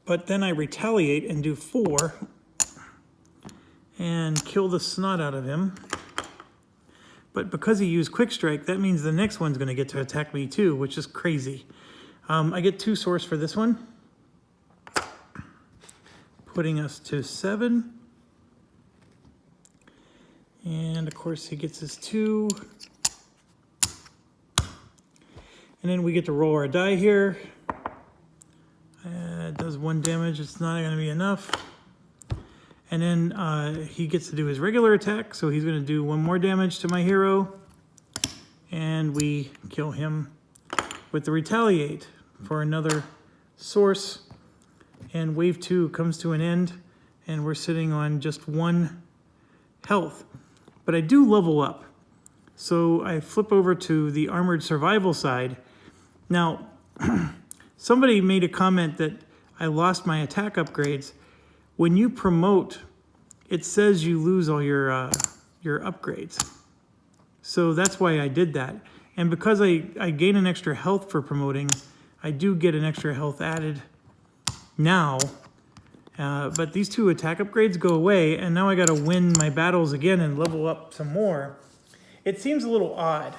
But then I retaliate and do 4 and kill the snot out of him. But because he used Quick Strike, that means the next one's going to get to attack me too, which is crazy. I get 2 source for this one, putting us to 7. And of course he gets his 2. And then we get to roll our die here. It does 1 damage, it's not going to be enough. And then he gets to do his regular attack, so he's going to do 1 more damage to my hero. And we kill him with the Retaliate for another source. And wave 2 comes to an end, and we're sitting on just 1 health. But I do level up. So I flip over to the Armored Survival side. Now, somebody made a comment that I lost my attack upgrades. When you promote, it says you lose all your upgrades. So that's why I did that. And because I gain an extra health for promoting, I do get an extra health added now. But these 2 attack upgrades go away, and now I got to win my battles again and level up some more. It seems a little odd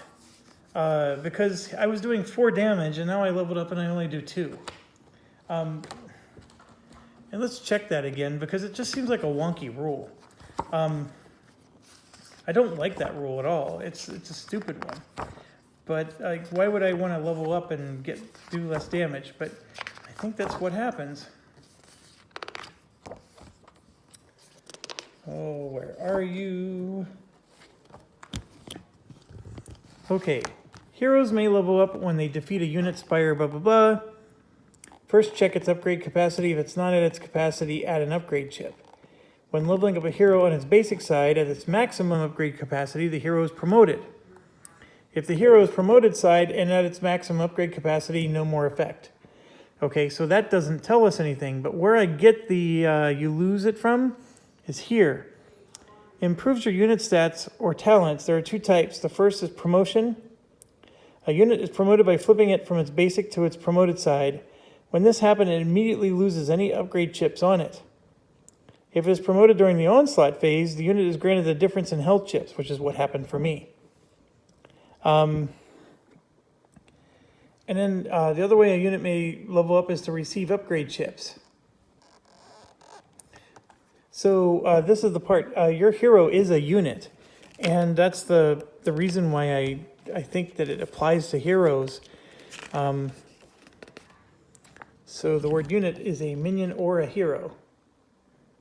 because I was doing 4 damage, and now I leveled up and I only do 2. And let's check that again, because it just seems like a wonky rule. I don't like that rule at all. It's a stupid one. But why would I want to level up and do less damage? But I think that's what happens. Oh, where are you? Okay. Heroes may level up when they defeat a unit spire, blah, blah, blah. First, check its upgrade capacity. If it's not at its capacity, add an upgrade chip. When leveling up a hero on its basic side at its maximum upgrade capacity, the hero is promoted. If the hero is promoted side and at its maximum upgrade capacity, no more effect. Okay, so that doesn't tell us anything, but where I get the you lose it from is here. Improves your unit stats or talents. There are two types. The first is promotion. A unit is promoted by flipping it from its basic to its promoted side. When this happens, it immediately loses any upgrade chips on it. If it is promoted during the onslaught phase, the unit is granted a difference in health chips, which is what happened for me. And then the other way a unit may level up is to receive upgrade chips. So this is the part, your hero is a unit, and that's the reason why I think that it applies to heroes. So the word unit is a minion or a hero.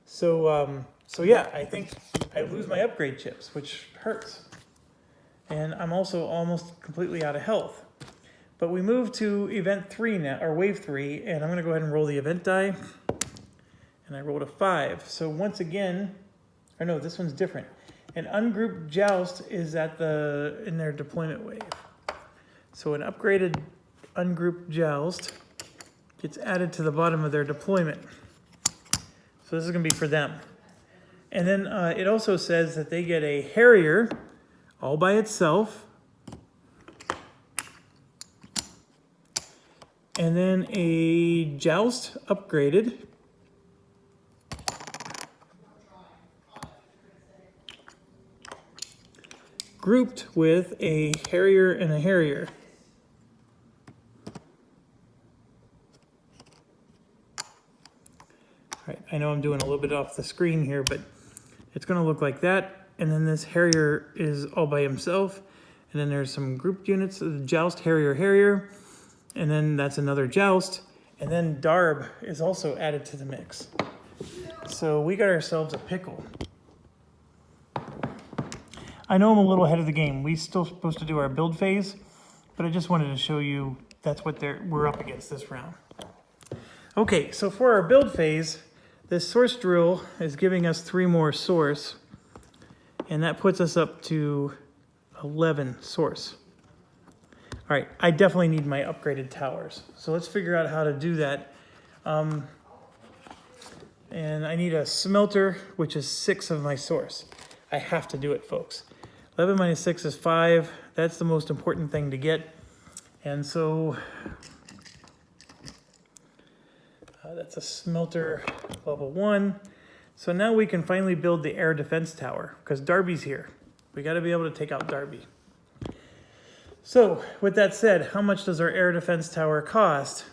So yeah, I think I lose my upgrade chips, which hurts. And I'm also almost completely out of health. But we move to event 3 now, or wave 3, and I'm going to go ahead and roll the event die. And I rolled a 5. So once again, or no, this one's different. An ungrouped joust is in their deployment wave. So an upgraded ungrouped joust gets added to the bottom of their deployment. So this is going to be for them. And then it also says that they get a Harrier all by itself. And then a Joust upgraded. Grouped with a Harrier and a Harrier. All right, I know I'm doing a little bit off the screen here, but it's going to look like that. And then this Harrier is all by himself. And then there's some grouped units, the Joust, Harrier, Harrier. And then that's another Joust. And then Darb is also added to the mix. So we got ourselves a pickle. I know I'm a little ahead of the game. We're still supposed to do our build phase, but I just wanted to show you that's what we're up against this round. Okay, so for our build phase, this source drill is giving us 3 more source, and that puts us up to 11 source. All right, I definitely need my upgraded towers. So let's figure out how to do that. And I need a smelter, which is 6 of my source. I have to do it, folks. 11 minus 6 is 5. That's the most important thing to get. And so that's a smelter level 1. So now we can finally build the air defense tower because Darby's here. We got to be able to take out Darby. So with that said, how much does our air defense tower cost?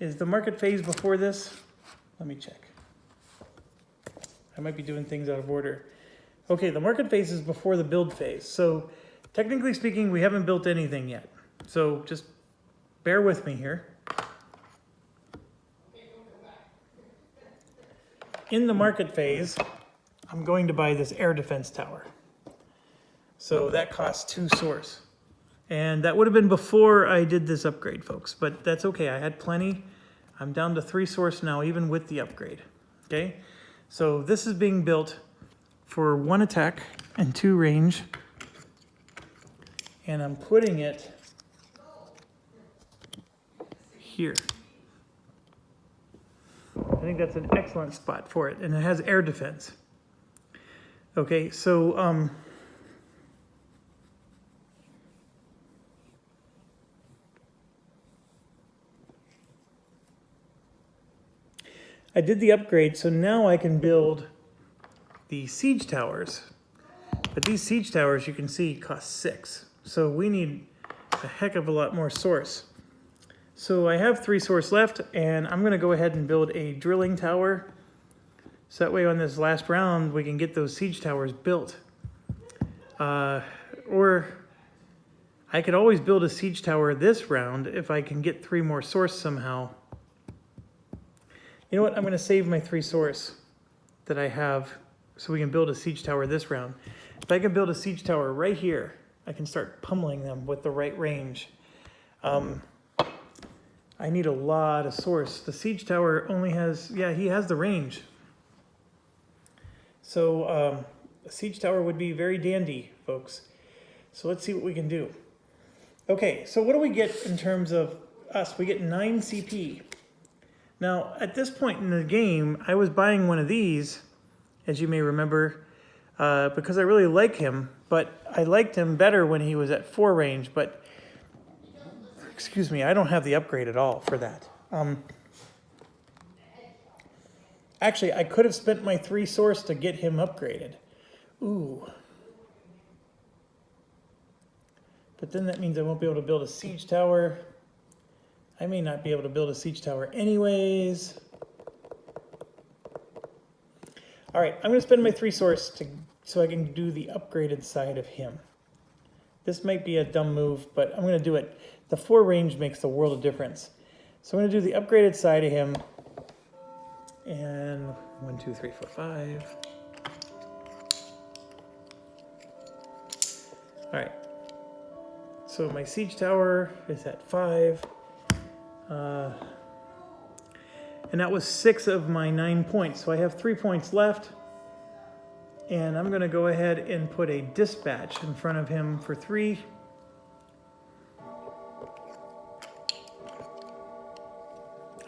Is the market phase before this? Let me check. I might be doing things out of order. Okay, the market phase is before the build phase. So technically speaking, we haven't built anything yet. So just bear with me here. In the market phase, I'm going to buy this air defense tower. So that costs 2 source. And that would have been before I did this upgrade, folks. But that's okay, I had plenty. I'm down to 3 source now, even with the upgrade. Okay? So this is being built for 1 attack and 2 range. And I'm putting it here. I think that's an excellent spot for it. And it has air defense. Okay, so I did the upgrade, so now I can build the siege towers. But these siege towers, you can see, cost 6. So we need a heck of a lot more source. So I have 3 source left, and I'm going to go ahead and build a drilling tower. So that way on this last round, we can get those siege towers built. Or I could always build a siege tower this round if I can get 3 more source somehow. You know what? I'm going to save my 3 source. that I have so we can build a siege tower this round. If I can build a siege tower right here, I can start pummeling them with the right range. I need a lot of source. The siege tower only has, yeah, he has the range. So a siege tower would be very dandy, folks. So let's see what we can do. Okay, so what do we get in terms of us? We get 9 CP. Now, at this point in the game, I was buying one of these, as you may remember, because I really like him, but I liked him better when he was at 4 range, but excuse me, I don't have the upgrade at all for that. Actually, I could have spent my 3 source to get him upgraded. Ooh. But then that means I won't be able to build a siege tower. I may not be able to build a siege tower anyways. All right, I'm going to spend my 3 source so I can do the upgraded side of him. This might be a dumb move, but I'm going to do it. The 4 range makes the world of difference. So I'm going to do the upgraded side of him. And 1, 2, 3, 4, 5. All right. So my siege tower is at 5. And that was 6 of my 9 points. So I have 3 points left. And I'm going to go ahead and put a dispatch in front of him for 3.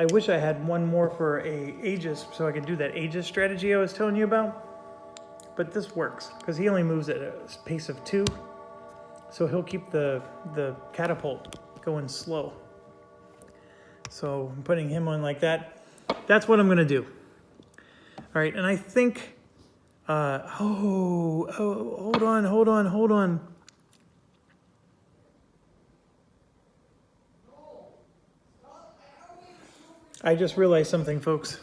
I wish I had one more for a Aegis so I could do that Aegis strategy I was telling you about. But this works because he only moves at a pace of 2. So he'll keep the catapult going slow. So I'm putting him on like that. That's what I'm going to do. All right, and I think... hold on. I just realized something, folks.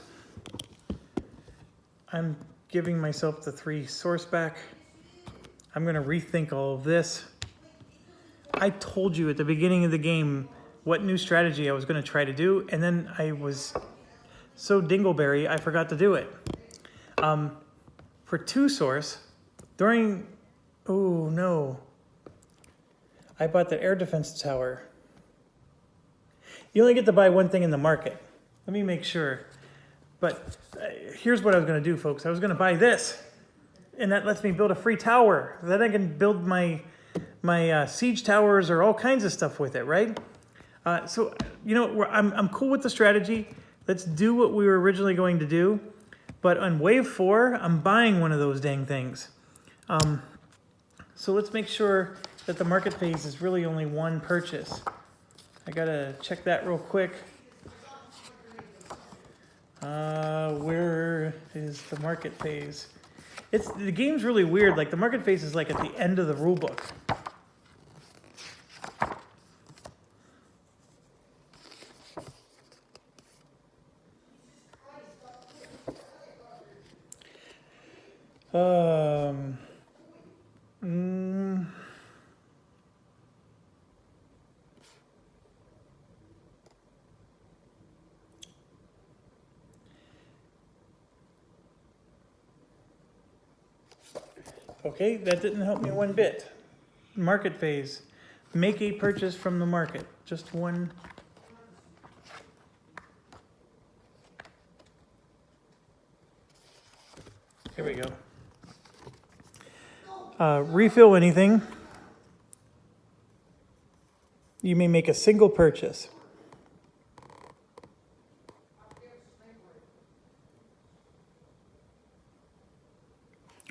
I'm giving myself the 3 source back. I'm going to rethink all of this. I told you at the beginning of the game what new strategy I was going to try to do, and then I was so dingleberry I forgot to do it. For 2 source, during... Oh, no. I bought the air defense tower. You only get to buy one thing in the market. Let me make sure. But here's what I was going to do, folks. I was going to buy this, and that lets me build a free tower. Then I can build my siege towers or all kinds of stuff with it, right? So, you know, I'm cool with the strategy. Let's do what we were originally going to do. But on wave 4, I'm buying one of those dang things. So let's make sure that the market phase is really only 1 purchase. I gotta check that real quick. Where is the market phase? The game's really weird. Like the market phase is like at the end of the rule book. Okay, that didn't help me one bit. Market phase. Make a purchase from the market. Just 1. Here we go. Refill anything. You may make a single purchase.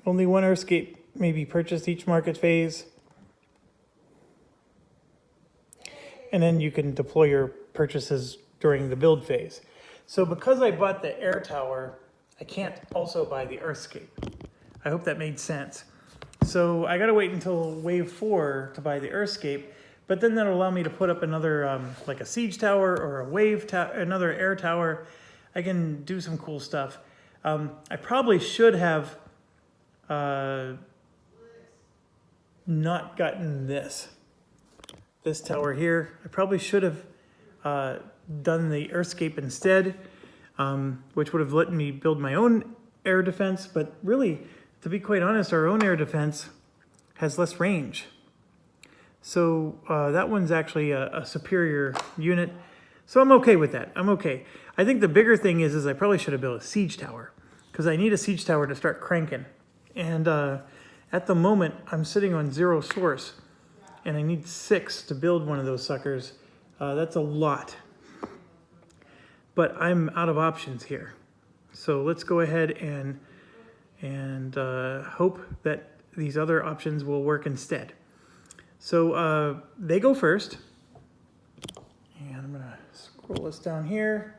Only 1 Earthscape may be purchased each market phase. And then you can deploy your purchases during the build phase. So because I bought the air tower, I can't also buy the Earthscape. I hope that made sense. So I gotta wait until wave 4 to buy the Earthscape, but then that'll allow me to put up another, like a siege tower or a wave another air tower. I can do some cool stuff. I probably should have not gotten this tower here. I probably should have done the Earthscape instead, which would have let me build my own air defense, but really, to be quite honest, our own air defense has less range. So that one's actually a superior unit. So I'm okay with that. I'm okay. I think the bigger thing is I probably should have built a siege tower, because I need a siege tower to start cranking. And at the moment, I'm sitting on 0 source, and I need 6 to build one of those suckers. That's a lot. But I'm out of options here. So let's go ahead and hope that these other options will work instead. So they go first. And I'm gonna scroll this down here.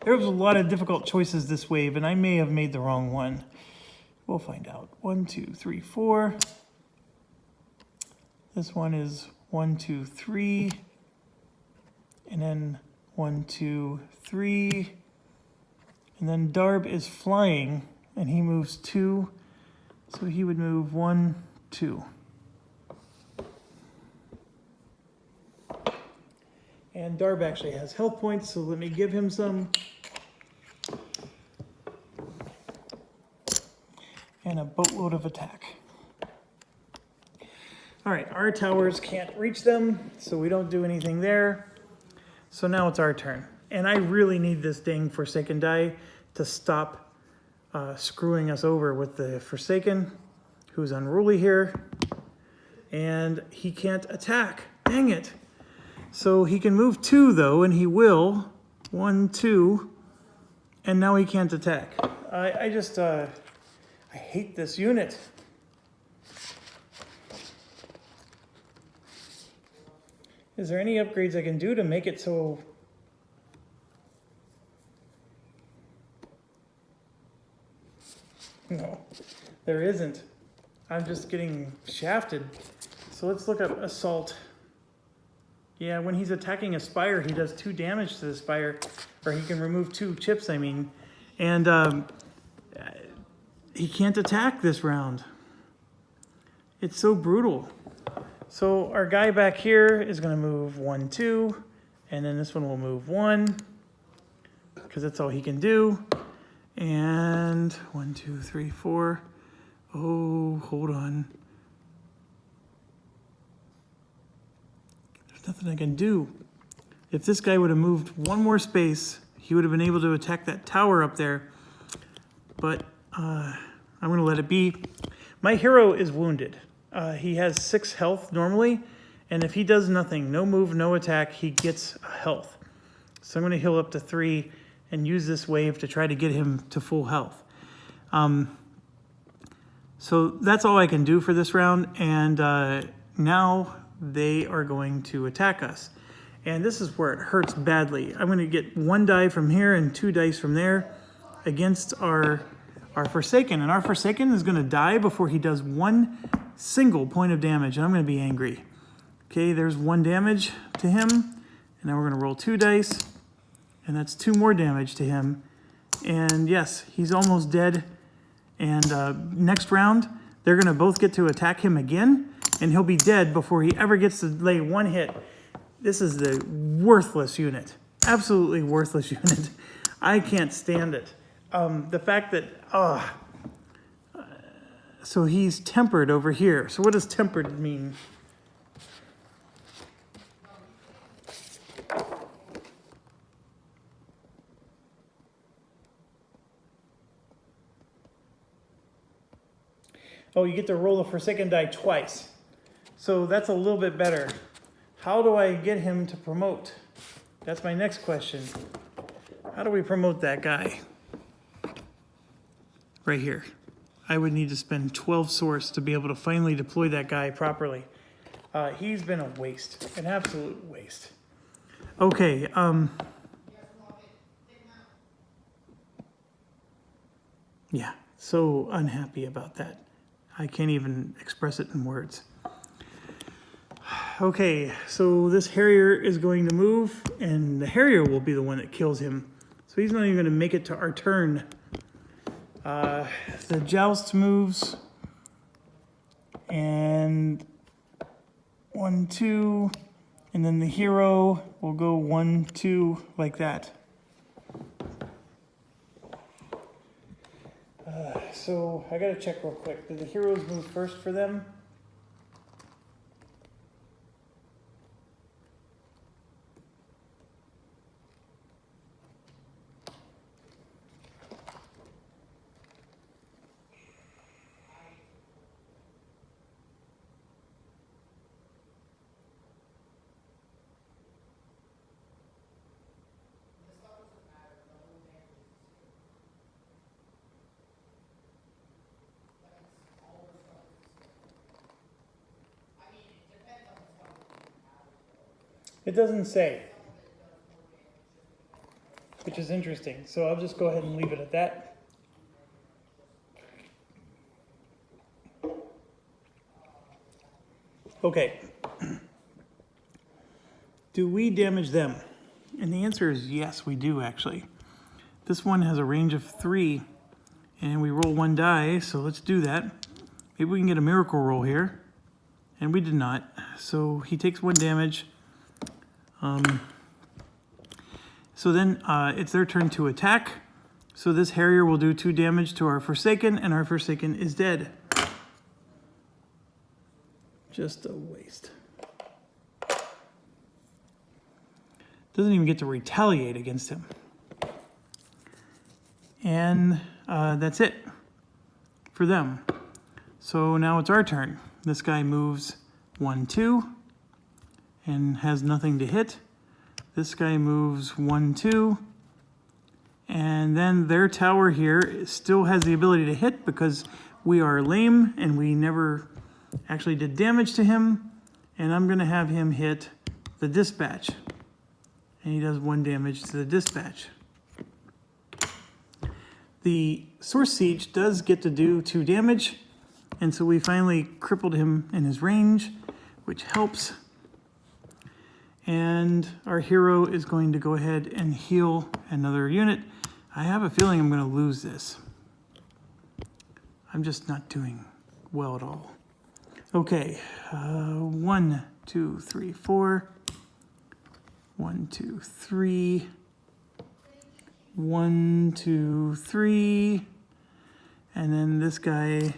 There was a lot of difficult choices this wave, and I may have made the wrong one. We'll find out. 1, 2, 3, 4. This one is 1, 2, 3. And then 1, 2, 3. And then Darb is flying, and he moves 2. So he would move 1, 2. And Darb actually has health points, so let me give him some. And a boatload of attack. All right, our towers can't reach them, so we don't do anything there. So now it's our turn. And I really need this dang Forsaken die to stop screwing us over with the Forsaken, who's unruly here. And he can't attack. Dang it. So he can move 2, though, and he will. 1, 2. And now he can't attack. I hate this unit. Is there any upgrades I can do to make it so... No, there isn't. I'm just getting shafted. So let's look up Assault. Yeah, when he's attacking a spire, he does 2 damage to the spire. Or he can remove 2 chips, I mean. And he can't attack this round. It's so brutal. So our guy back here is going to move 1, 2. And then this one will move 1. Because that's all he can do. And 1, 2, 3, 4. Oh, hold on. There's nothing I can do. If this guy would have moved 1 more space, he would have been able to attack that tower up there. But I'm going to let it be. My hero is wounded. He has 6 health normally. And if he does nothing, no move, no attack, he gets health. So I'm going to heal up to 3 and use this wave to try to get him to full health. So that's all I can do for this round, and now they are going to attack us. And this is where it hurts badly. I'm going to get 1 die from here and 2 dice from there against our Forsaken, and our Forsaken is going to die before he does 1 single point of damage, and I'm going to be angry. Okay, there's 1 damage to him, and now we're going to roll 2 dice. And that's 2 more damage to him. And yes, he's almost dead. And next round, they're going to both get to attack him again. And he'll be dead before he ever gets to lay 1 hit. This is the worthless unit. Absolutely worthless unit. I can't stand it. The fact that... so he's tempered over here. So what does tempered mean? Oh, you get to roll a Forsaken die twice. So that's a little bit better. How do I get him to promote? That's my next question. How do we promote that guy? Right here. I would need to spend 12 source to be able to finally deploy that guy properly. He's been a waste, an absolute waste. Okay, yeah, so unhappy about that. I can't even express it in words. Okay, so this Harrier is going to move, and the Harrier will be the one that kills him. So he's not even going to make it to our turn. The Joust moves, and 1, 2, and then the hero will go 1, 2, like that. So I gotta check real quick. Did the heroes move first for them? It doesn't say, which is interesting. So I'll just go ahead and leave it at that. Okay. Do we damage them? And the answer is yes, we do actually. This one has a range of 3, and we roll 1 die, so let's do that. Maybe we can get a miracle roll here. And we did not. So he takes 1 damage. So then it's their turn to attack. So this Harrier will do 2 damage to our Forsaken, and our Forsaken is dead. Just a waste. Doesn't even get to retaliate against him. And that's it for them. So now it's our turn. This guy moves 1, 2, and has nothing to hit. This guy moves 1, 2, and then their tower here still has the ability to hit because we are lame and we never actually did damage to him. And I'm going to have him hit the dispatch. And he does 1 damage to the dispatch. The Source Siege does get to do 2 damage, and so we finally crippled him in his range, which helps. And our hero is going to go ahead and heal another unit. I have a feeling I'm going to lose this. I'm just not doing well at all. Okay, 1, 2, 3, 4. 1, 2, 3. 1, 2, 3. And then this guy,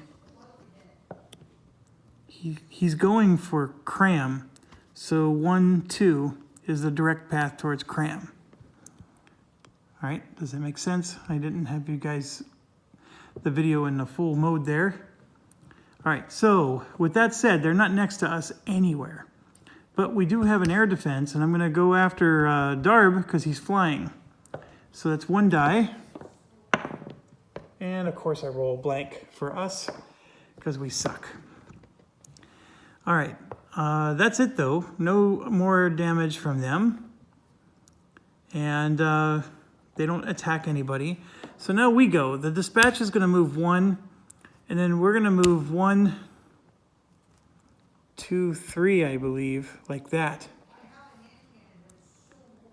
he's going for cram. So 1, 2 is the direct path towards cram. All right, does that make sense? I didn't have you guys, the video in the full mode there. All right, so with that said, they're not next to us anywhere. But we do have an air defense, and I'm gonna go after Darb because he's flying. So that's 1 die. And of course I roll blank for us because we suck. All right. That's it though. No more damage from them. And they don't attack anybody. So now we go. The dispatch is going to move 1. And then we're going to move 1, 2, 3, I believe. Like that.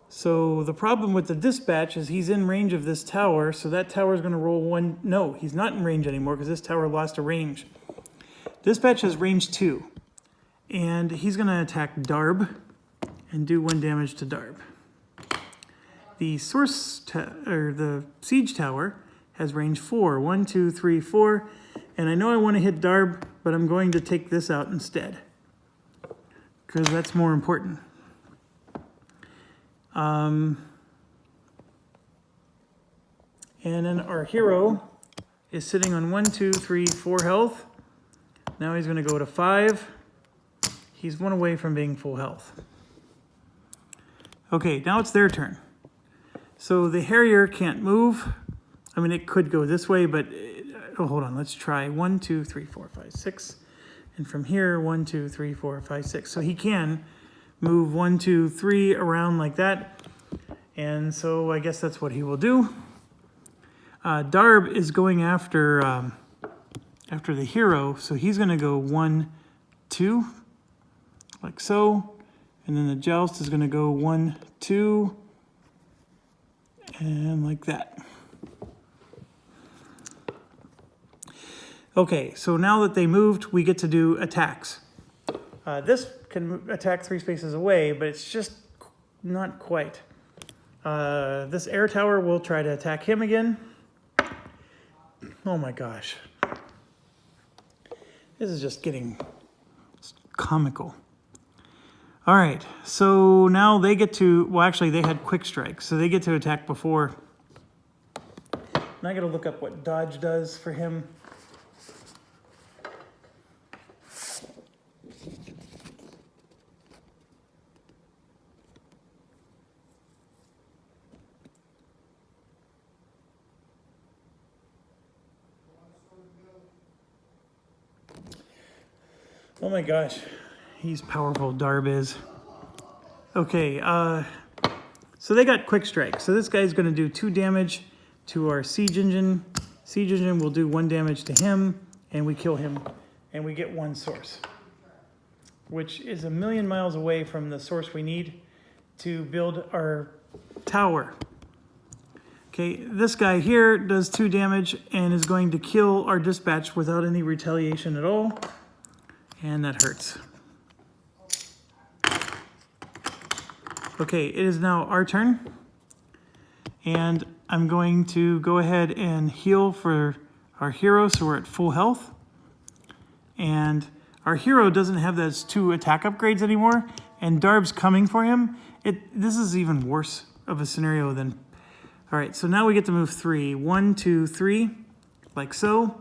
So the problem with the dispatch is he's in range of this tower. So that tower is going to roll 1. No, he's not in range anymore because this tower lost a range. Dispatch has range 2. And he's going to attack Darb and do 1 damage to Darb. The the siege tower has range 4. 1, 2, 3, 4. And I know I want to hit Darb, but I'm going to take this out instead because that's more important. And then our hero is sitting on 1, 2, 3, 4 health. Now he's going to go to 5. He's 1 away from being full health. Okay, now it's their turn. So the Harrier can't move. I mean, it could go this way, but hold on. Let's try 1, 2, 3, 4, 5, 6. And from here, 1, 2, 3, 4, 5, 6. So he can move 1, 2, 3 around like that. And so I guess that's what he will do. Darb is going after the hero. So he's going to go 1, 2. Like so, and then the joust is going to go 1, 2, and like that. Okay, so now that they moved, we get to do attacks. This can attack 3 spaces away, but it's just not quite. This air tower will try to attack him again. Oh my gosh. This is just getting comical. All right, so now they get to, well, actually they had quick strike, so they get to attack before. And I gotta look up what dodge does for him. Oh my gosh, he's powerful, Darb is. Okay, so they got quick strike. So this guy's gonna do 2 damage to our siege engine. Siege engine will do 1 damage to him, and we kill him, and we get 1 source, which is 1,000,000 miles away from the source we need to build our tower. Okay, this guy here does 2 damage and is going to kill our dispatch without any retaliation at all. And that hurts. Okay, it is now our turn. And I'm going to go ahead and heal for our hero so we're at full health. And our hero doesn't have those 2 attack upgrades anymore. And Darb's coming for him. This is even worse of a scenario than... All right, so now we get to move 3. 1, 2, 3, like so.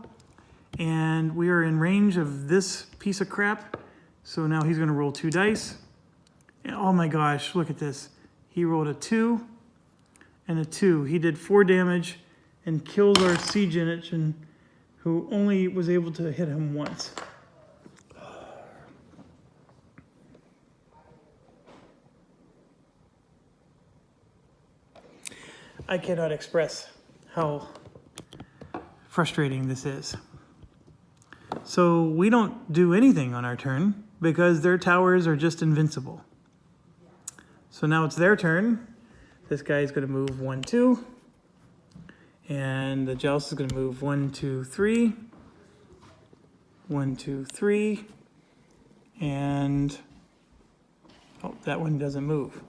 And we are in range of this piece of crap. So now he's gonna roll 2 dice. And oh my gosh, look at this. He rolled a 2 and a 2. He did 4 damage and killed our siege engine, who only was able to hit him once. I cannot express how frustrating this is. So we don't do anything on our turn because their towers are just invincible. So now it's their turn. This guy is going to move 1, 2. And the Joust is going to move 1, 2, 3. 1, 2, 3. And oh, that one doesn't move.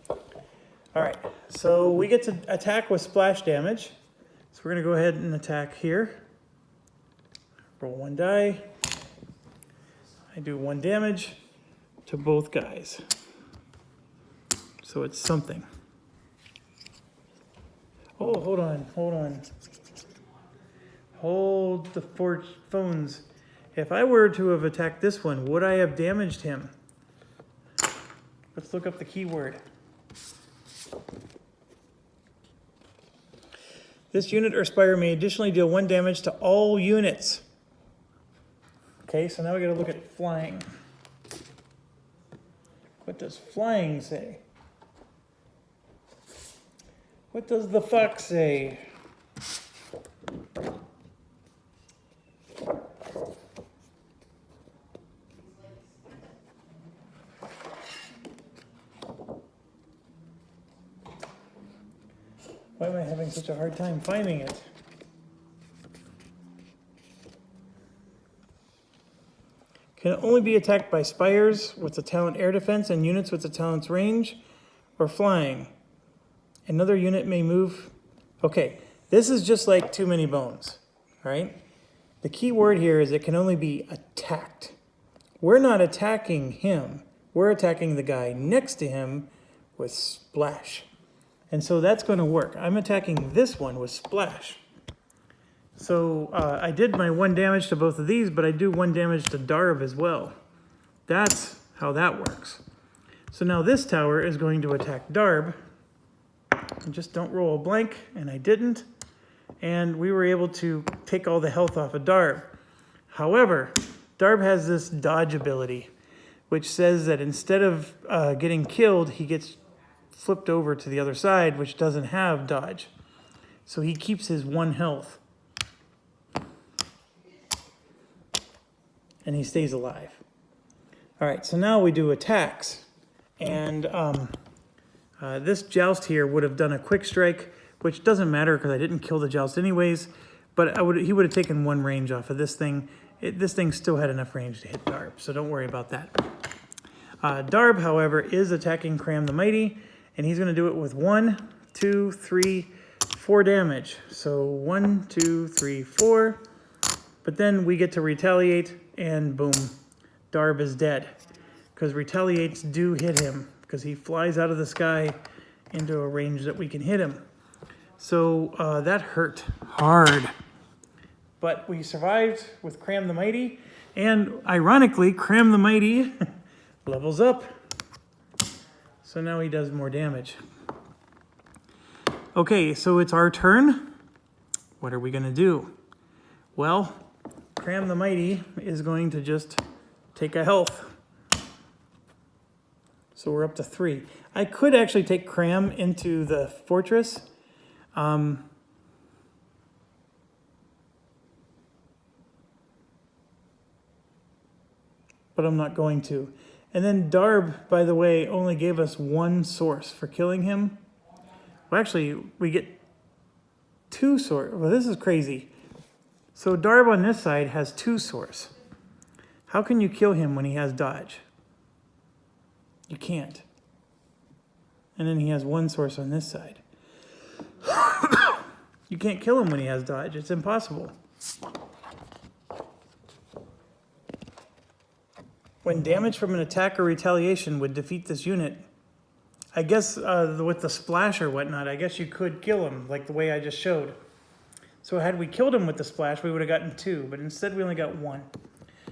All right, so we get to attack with splash damage. So we're going to go ahead and attack here. Roll 1 die. I do 1 damage to both guys. So it's something. Oh, hold on. Hold the 4 phones. If I were to have attacked this one, would I have damaged him? Let's look up the keyword. This unit or spire may additionally deal 1 damage to all units. Okay, so now we gotta look at flying. What does flying say? What does the fox say? Why am I having such a hard time finding it? Can only be attacked by spires with the talent air defense and units with the talent's range or flying. Another unit may move. Okay, this is just like too many bones, all right? The key word here is it can only be attacked. We're not attacking him. We're attacking the guy next to him with splash. And so that's going to work. I'm attacking this one with splash. So I did my 1 damage to both of these, but I do 1 damage to Darb as well. That's how that works. So now this tower is going to attack Darb. And just don't roll a blank, and I didn't. And we were able to take all the health off of Darb. However, Darb has this dodge ability, which says that instead of getting killed, he gets flipped over to the other side, which doesn't have dodge. So he keeps his 1 health. And he stays alive. All right, so now we do attacks. And this Joust here would have done a quick strike, which doesn't matter because I didn't kill the Joust anyways, but he would have taken 1 range off of this thing. This thing still had enough range to hit Darb, so don't worry about that. Darb, however, is attacking Cram the Mighty, and he's going to do it with 1, 2, 3, 4 damage. So 1, 2, 3, 4. But then we get to retaliate, and boom, Darb is dead. Because retaliates do hit him, because he flies out of the sky into a range that we can hit him. So that hurt hard. But we survived with Cram the Mighty, and ironically, Cram the Mighty levels up. So now he does more damage. Okay, so it's our turn. What are we gonna do? Well, Cram the Mighty is going to just take a health. So we're up to 3. I could actually take Cram into the fortress. But I'm not going to. And then Darb, by the way, only gave us 1 source for killing him. Well, actually, we get 2 source. Well, this is crazy. So Darb on this side has 2 source. How can you kill him when he has dodge? You can't. And then he has 1 source on this side. You can't kill him when he has dodge. It's impossible. When damage from an attack or retaliation would defeat this unit, I guess with the splash or whatnot, I guess you could kill him like the way I just showed. So had we killed him with the splash, we would have gotten 2, but instead we only got 1.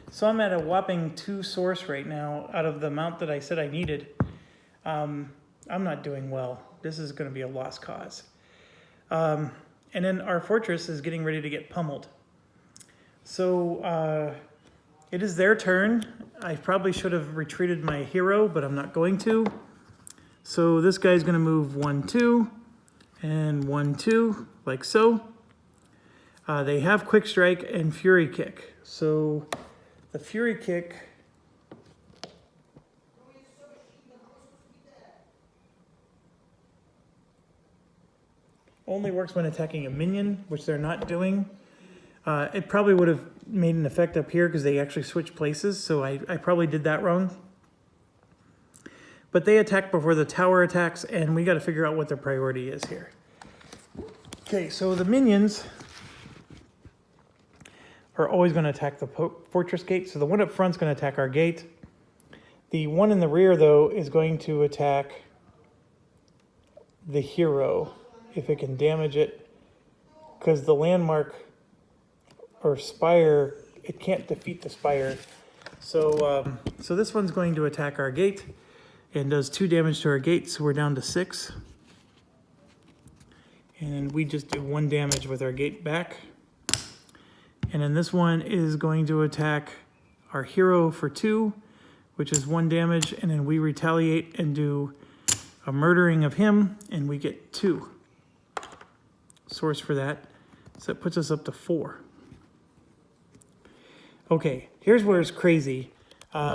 So I'm at a whopping 2 source right now out of the amount that I said I needed. I'm not doing well. This is going to be a lost cause. And then our fortress is getting ready to get pummeled. So it is their turn. I probably should have retreated my hero, but I'm not going to. So this guy's going to move 1, 2, and 1, 2, like so. They have Quick Strike and Fury Kick. So the Fury Kick only works when attacking a minion, which they're not doing. It probably would have made an effect up here because they actually switch places, so I probably did that wrong. But they attack before the tower attacks, and we got to figure out what their priority is here. Okay, so the minions are always going to attack the fortress gate. So the one up front is going to attack our gate. The one in the rear, though, is going to attack the hero if it can damage it, because the landmark or spire, it can't defeat the spire. So so this one's going to attack our gate and does 2 damage to our gate, so we're down to 6. And we just do 1 damage with our gate back. And then this one is going to attack our hero for 2, which is 1 damage, and then we retaliate and do a murdering of him, and we get 2 source for that. So that puts us up to 4. Okay, here's where it's crazy.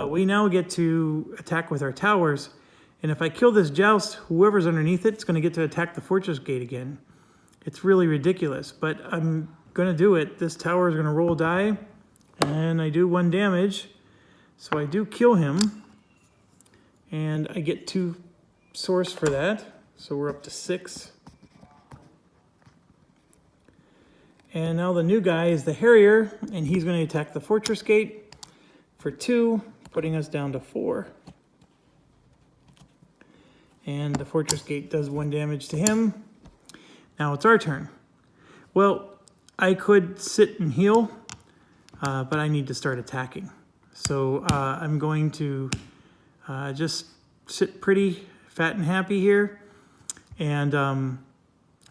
We now get to attack with our towers, and if I kill this joust, whoever's underneath it's going to get to attack the fortress gate again. It's really ridiculous, but I'm going to do it. This tower is going to roll die, and I do 1 damage, so I do kill him, and I get 2 source for that, so we're up to 6. And now the new guy is the Harrier, and he's going to attack the fortress gate for 2, putting us down to 4. And the fortress gate does 1 damage to him. Now it's our turn. Well, I could sit and heal, but I need to start attacking. So I'm going to just sit pretty fat and happy here. And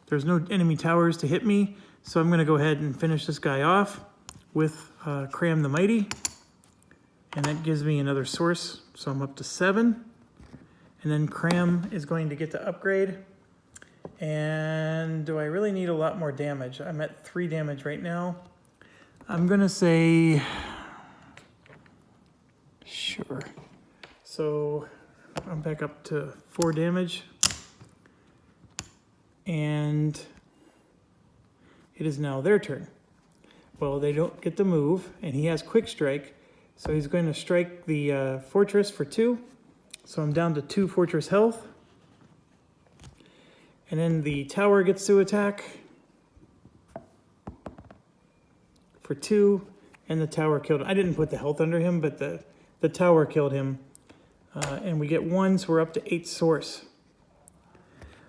there's no enemy towers to hit me. So I'm going to go ahead and finish this guy off with Cram the Mighty. And that gives me another source, so I'm up to 7. And then Cram is going to get to upgrade. And do I really need a lot more damage? I'm at 3 damage right now. I'm going to say, sure. So I'm back up to 4 damage. And it is now their turn. Well, they don't get to move, and he has Quick Strike, so he's going to strike the fortress for 2. So I'm down to 2 fortress health. And then the tower gets to attack, for 2, and the tower killed him. I didn't put the health under him, but the tower killed him. And we get 1, so we're up to 8 source.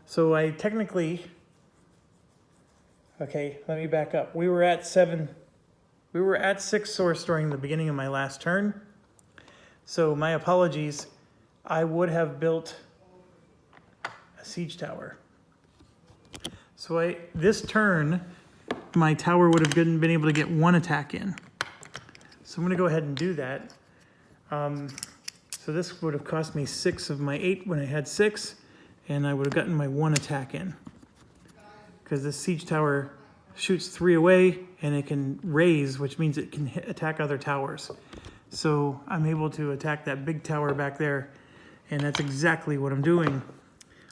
So I technically, okay, let me back up. We were at 6 source during the beginning of my last turn. So my apologies. I would have built a siege tower. So this turn, my tower would have been able to get 1 attack in. So I'm going to go ahead and do that. So this would have cost me 6 of my 8 when I had 6, and I would have gotten my 1 attack in. Because this siege tower shoots 3 away, and it can raise, which means it can attack other towers. So I'm able to attack that big tower back there, and that's exactly what I'm doing.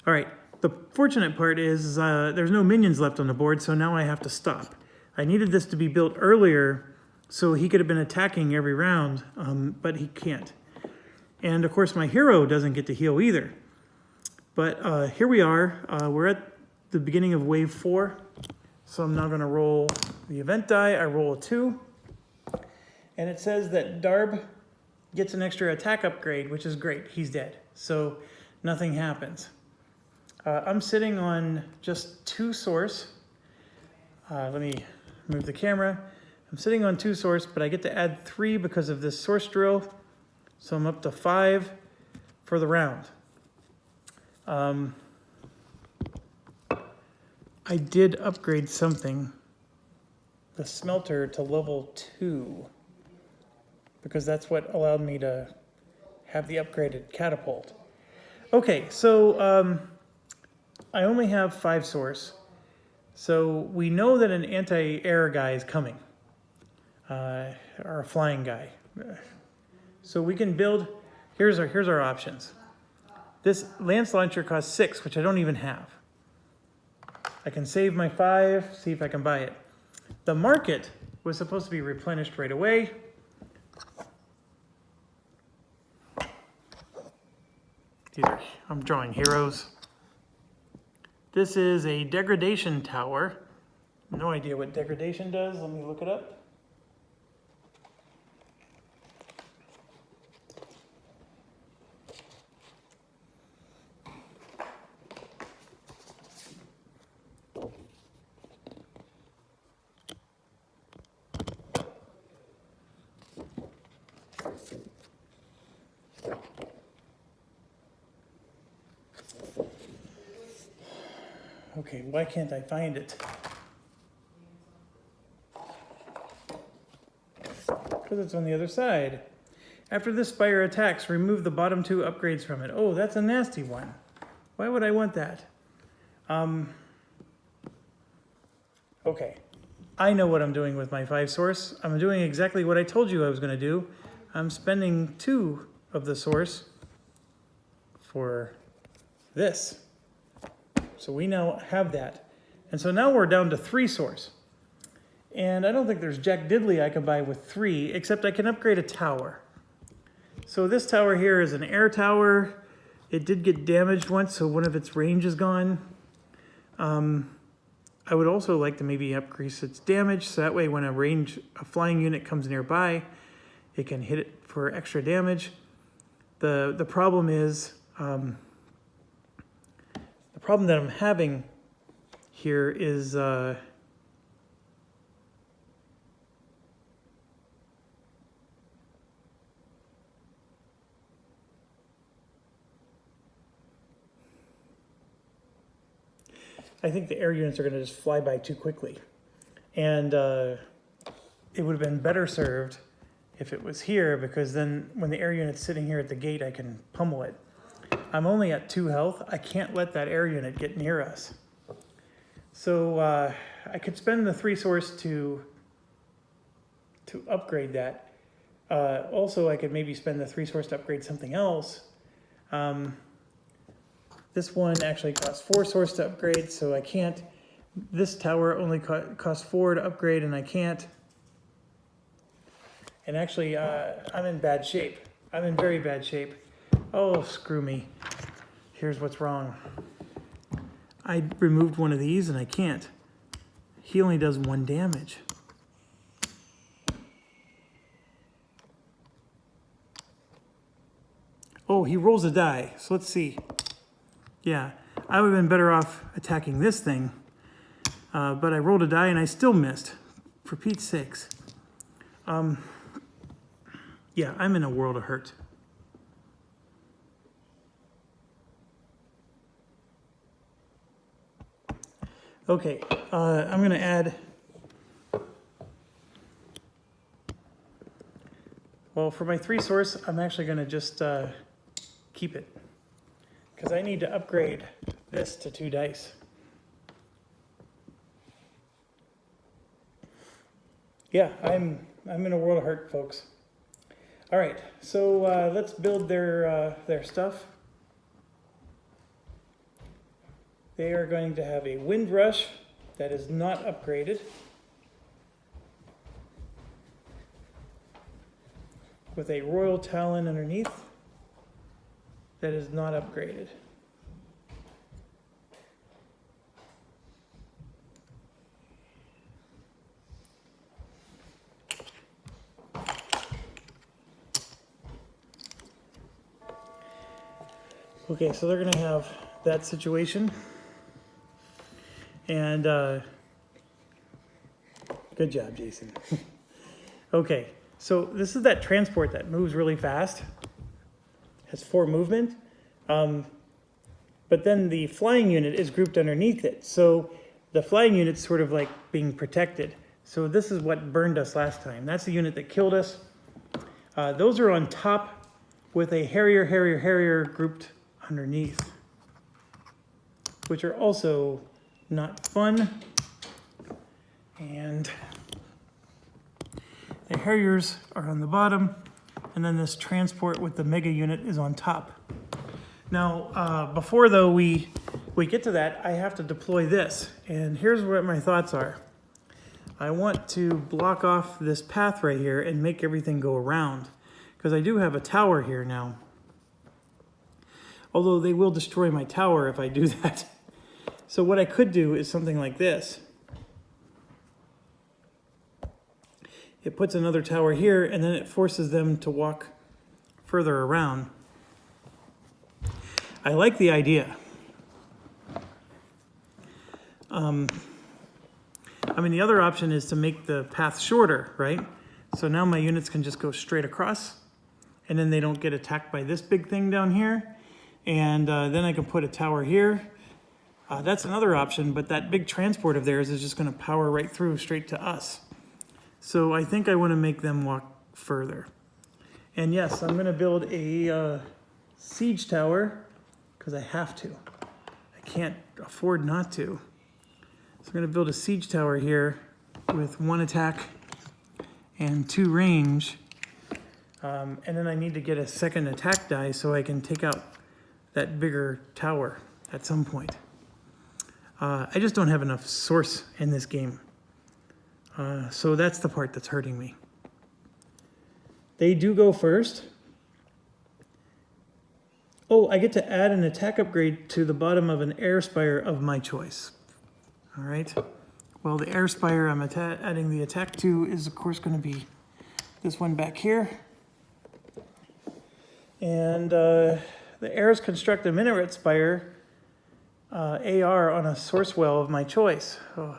All right, the fortunate part is there's no minions left on the board, so now I have to stop. I needed this to be built earlier, so he could have been attacking every round, but he can't. And of course, my hero doesn't get to heal either. But here we are. We're at the beginning of wave 4. So I'm now going to roll the event die. I roll a 2. And it says that Darb gets an extra attack upgrade, which is great. He's dead. So nothing happens. I'm sitting on just 2 source. Let me move the camera. I'm sitting on 2 source, but I get to add 3 because of this source drill. So I'm up to 5 for the round. I did upgrade something, the smelter to level 2, because that's what allowed me to have the upgraded catapult. Okay, so I only have 5 source. So we know that an anti-air guy is coming, or a flying guy. So we can build, here's our options. This lance launcher costs 6, which I don't even have. I can save my 5, see if I can buy it. The market was supposed to be replenished right away. I'm drawing heroes. This is a degradation tower. No idea what degradation does. Let me look it up. Okay, why can't I find it? Because it's on the other side. After this spire attacks, remove the bottom 2 upgrades from it. Oh, that's a nasty one. Why would I want that? Okay, I know what I'm doing with my 5 source. I'm doing exactly what I told you I was going to do. I'm spending 2 of the source for this. So we now have that. And so now we're down to 3 source. And I don't think there's Jack Diddley I can buy with 3, except I can upgrade a tower. So this tower here is an air tower. It did get damaged once, so one of its range is gone. I would also like to maybe increase its damage, so that way when a flying unit comes nearby, it can hit it for extra damage. The problem is, the problem that I'm having here is I think the air units are going to just fly by too quickly. And it would have been better served if it was here, because then when the air unit's sitting here at the gate, I can pummel it. I'm only at 2 health. I can't let that air unit get near us. So I could spend the 3 source to upgrade that. Also, I could maybe spend the 3 source to upgrade something else. This one actually costs 4 source to upgrade, so I can't. This tower only costs 4 to upgrade, and I can't. And actually, I'm in bad shape. I'm in very bad shape. Oh, screw me. Here's what's wrong. I removed one of these, and I can't. He only does 1 damage. Oh, he rolls a die. So let's see. Yeah, I would have been better off attacking this thing. But I rolled a die and I still missed for pt6. Yeah, I'm in a world of hurt. Okay, I'm going to add... Well, for my 3 source, I'm actually going to just keep it. Because I need to upgrade this to 2 dice. Yeah, I'm in a world of hurt, folks. All right, so let's build their stuff. They are going to have a wind rush that is not upgraded, with a royal talon underneath that is not upgraded. Okay, so they're going to have that situation. And good job, Jason. Okay, so this is that transport that moves really fast. Has 4 movement. But then the flying unit is grouped underneath it. So the flying unit's sort of like being protected. So this is what burned us last time. That's the unit that killed us. Those are on top with a Harrier grouped underneath, which are also not fun. And the Harriers are on the bottom, and then this transport with the mega unit is on top. Now, before though we get to that, I have to deploy this, and here's what my thoughts are. I want to block off this path right here and make everything go around, because I do have a tower here now. Although they will destroy my tower if I do that. So what I could do is something like this. It puts another tower here, and then it forces them to walk further around. I like the idea. I mean, the other option is to make the path shorter, right? So now my units can just go straight across, and then they don't get attacked by this big thing down here. And then I can put a tower here. That's another option, but that big transport of theirs is just going to power right through straight to us. So I think I want to make them walk further. And yes, I'm going to build a siege tower because I have to. I can't afford not to. So I'm going to build a siege tower here with 1 attack and 2 range. And then I need to get a 2nd attack die so I can take out that bigger tower at some point. I just don't have enough source in this game. So that's the part that's hurting me. They do go first. Oh, I get to add an attack upgrade to the bottom of an air spire of my choice. All right. Well, the air spire I'm adding the attack to is, of course, going to be this one back here. And the heirs construct a minaret spire AR on a source well of my choice. Oh.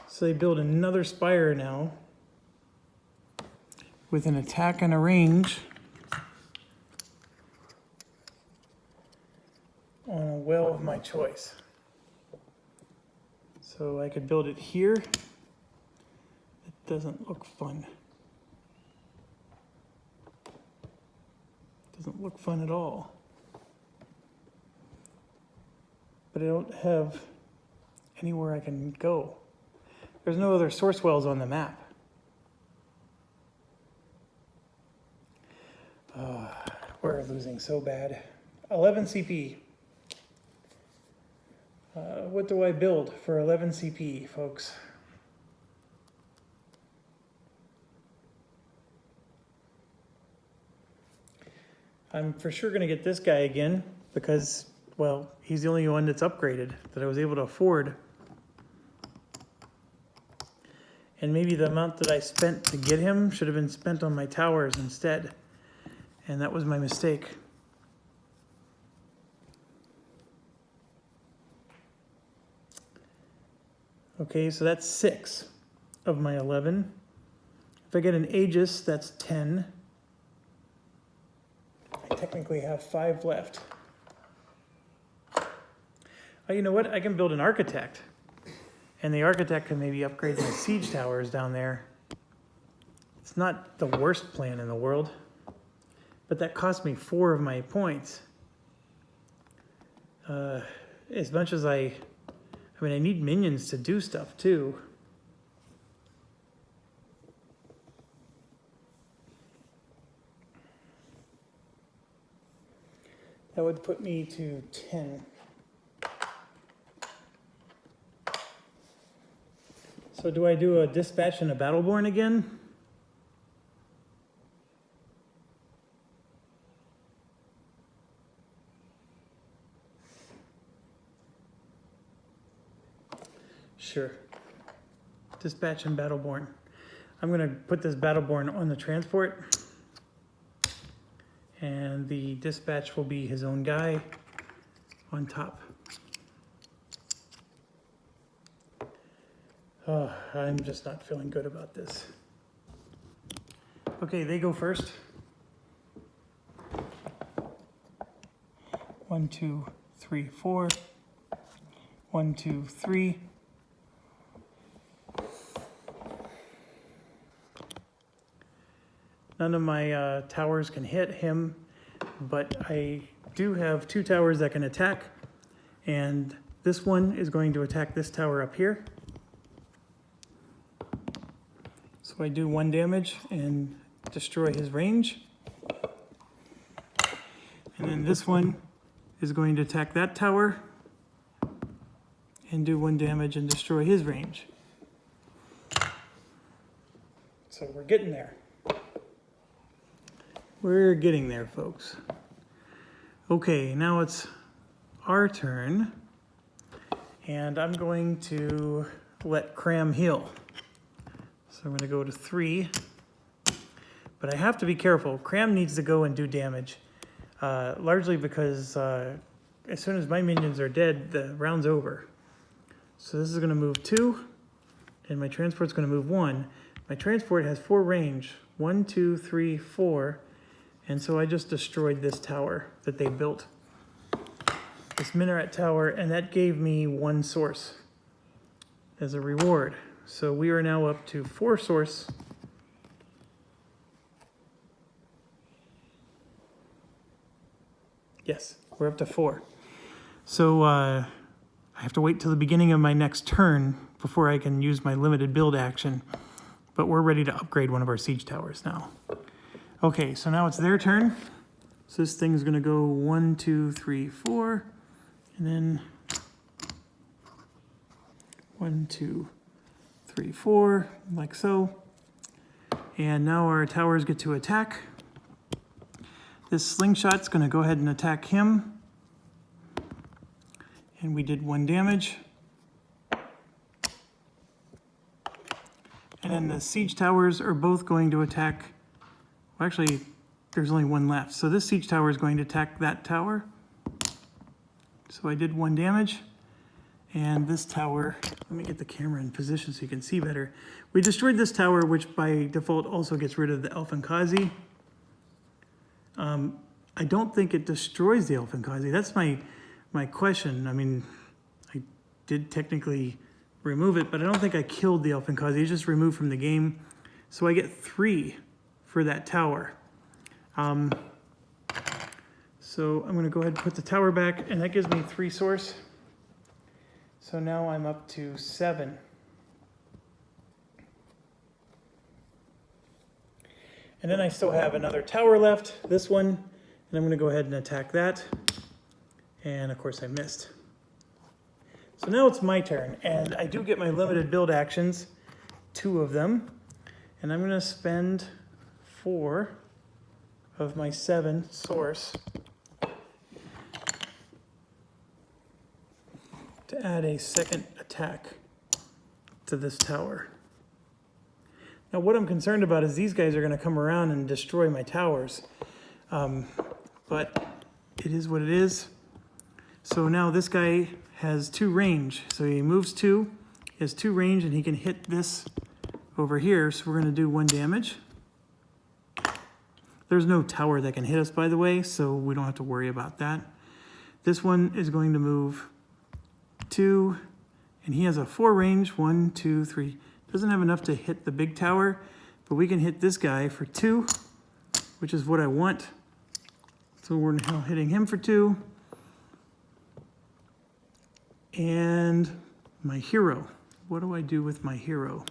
So they build another spire now with an attack and a range on a well of my choice. So I could build it here. It doesn't look fun. Doesn't look fun at all. But I don't have anywhere I can go. There's no other source wells on the map. We're losing so bad. 11 CP. What do I build for 11 CP, folks? I'm for sure going to get this guy again because, well, he's the only one that's upgraded that I was able to afford. And maybe the amount that I spent to get him should have been spent on my towers instead. And that was my mistake. Okay, so that's 6 of my 11. If I get an Aegis, that's 10. I technically have 5 left. Oh, you know what? I can build an architect. And the architect can maybe upgrade my siege towers down there. It's not the worst plan in the world. But that cost me 4 of my points. As much as I mean, I need minions to do stuff too. That would put me to 10. So do I do a dispatch and a Battleborn again? Sure. Dispatch and Battleborn. I'm going to put this Battleborn on the transport. And the dispatch will be his own guy on top. Oh, I'm just not feeling good about this. Okay, they go first. 1, 2, 3, 4. 1, 2, 3. None of my towers can hit him, but I do have 2 towers that can attack, and this one is going to attack this tower up here. So I do 1 damage and destroy his range. And then this one is going to attack that tower and do 1 damage and destroy his range. So we're getting there. We're getting there, folks. Okay, now it's our turn. And I'm going to let Cram heal. So I'm going to go to 3. But I have to be careful. Cram needs to go and do damage. Largely because as soon as my minions are dead, the round's over. So this is going to move 2. And my transport's going to move 1. My transport has 4 range. 1, 2, 3, 4. And so I just destroyed this tower that they built. This minaret tower, and that gave me 1 source as a reward. So we are now up to 4 source. Yes, we're up to 4. So I have to wait till the beginning of my next turn before I can use my limited build action. But we're ready to upgrade one of our siege towers now. Okay, so now it's their turn. So this thing's gonna go 1, 2, 3, 4, and then 1, 2, 3, 4, like so. And now our towers get to attack. This slingshot's gonna go ahead and attack him. And we did 1 damage. And then the siege towers are both going to attack. Well, actually, there's only 1 left. So this siege tower is going to attack that tower. So I did 1 damage. And this tower, let me get the camera in position so you can see better. We destroyed this tower, which by default also gets rid of the Elfenkazi. I don't think it destroys the Elfenkazi. That's my question. I mean, I did technically remove it, but I don't think I killed the Elfenkazi. It's just removed from the game. So I get 3 for that tower. So I'm gonna go ahead and put the tower back, and that gives me 3 source. So now I'm up to 7. And then I still have another tower left, this one, and I'm gonna go ahead and attack that. And of course I missed. So now it's my turn, and I do get my limited build actions, 2 of them, and I'm gonna spend 4 of my 7 source to add a second attack to this tower. Now what I'm concerned about is these guys are going to come around and destroy my towers. But it is what it is. So now this guy has 2 range. So he moves 2, he has 2 range, and he can hit this over here. So we're going to do 1 damage. There's no tower that can hit us, by the way, so we don't have to worry about that. This one is going to move 2, and he has a 4 range, 1, 2, 3. Doesn't have enough to hit the big tower, but we can hit this guy for 2, which is what I want. So we're now hitting him for 2. And my hero. What do I do with my hero?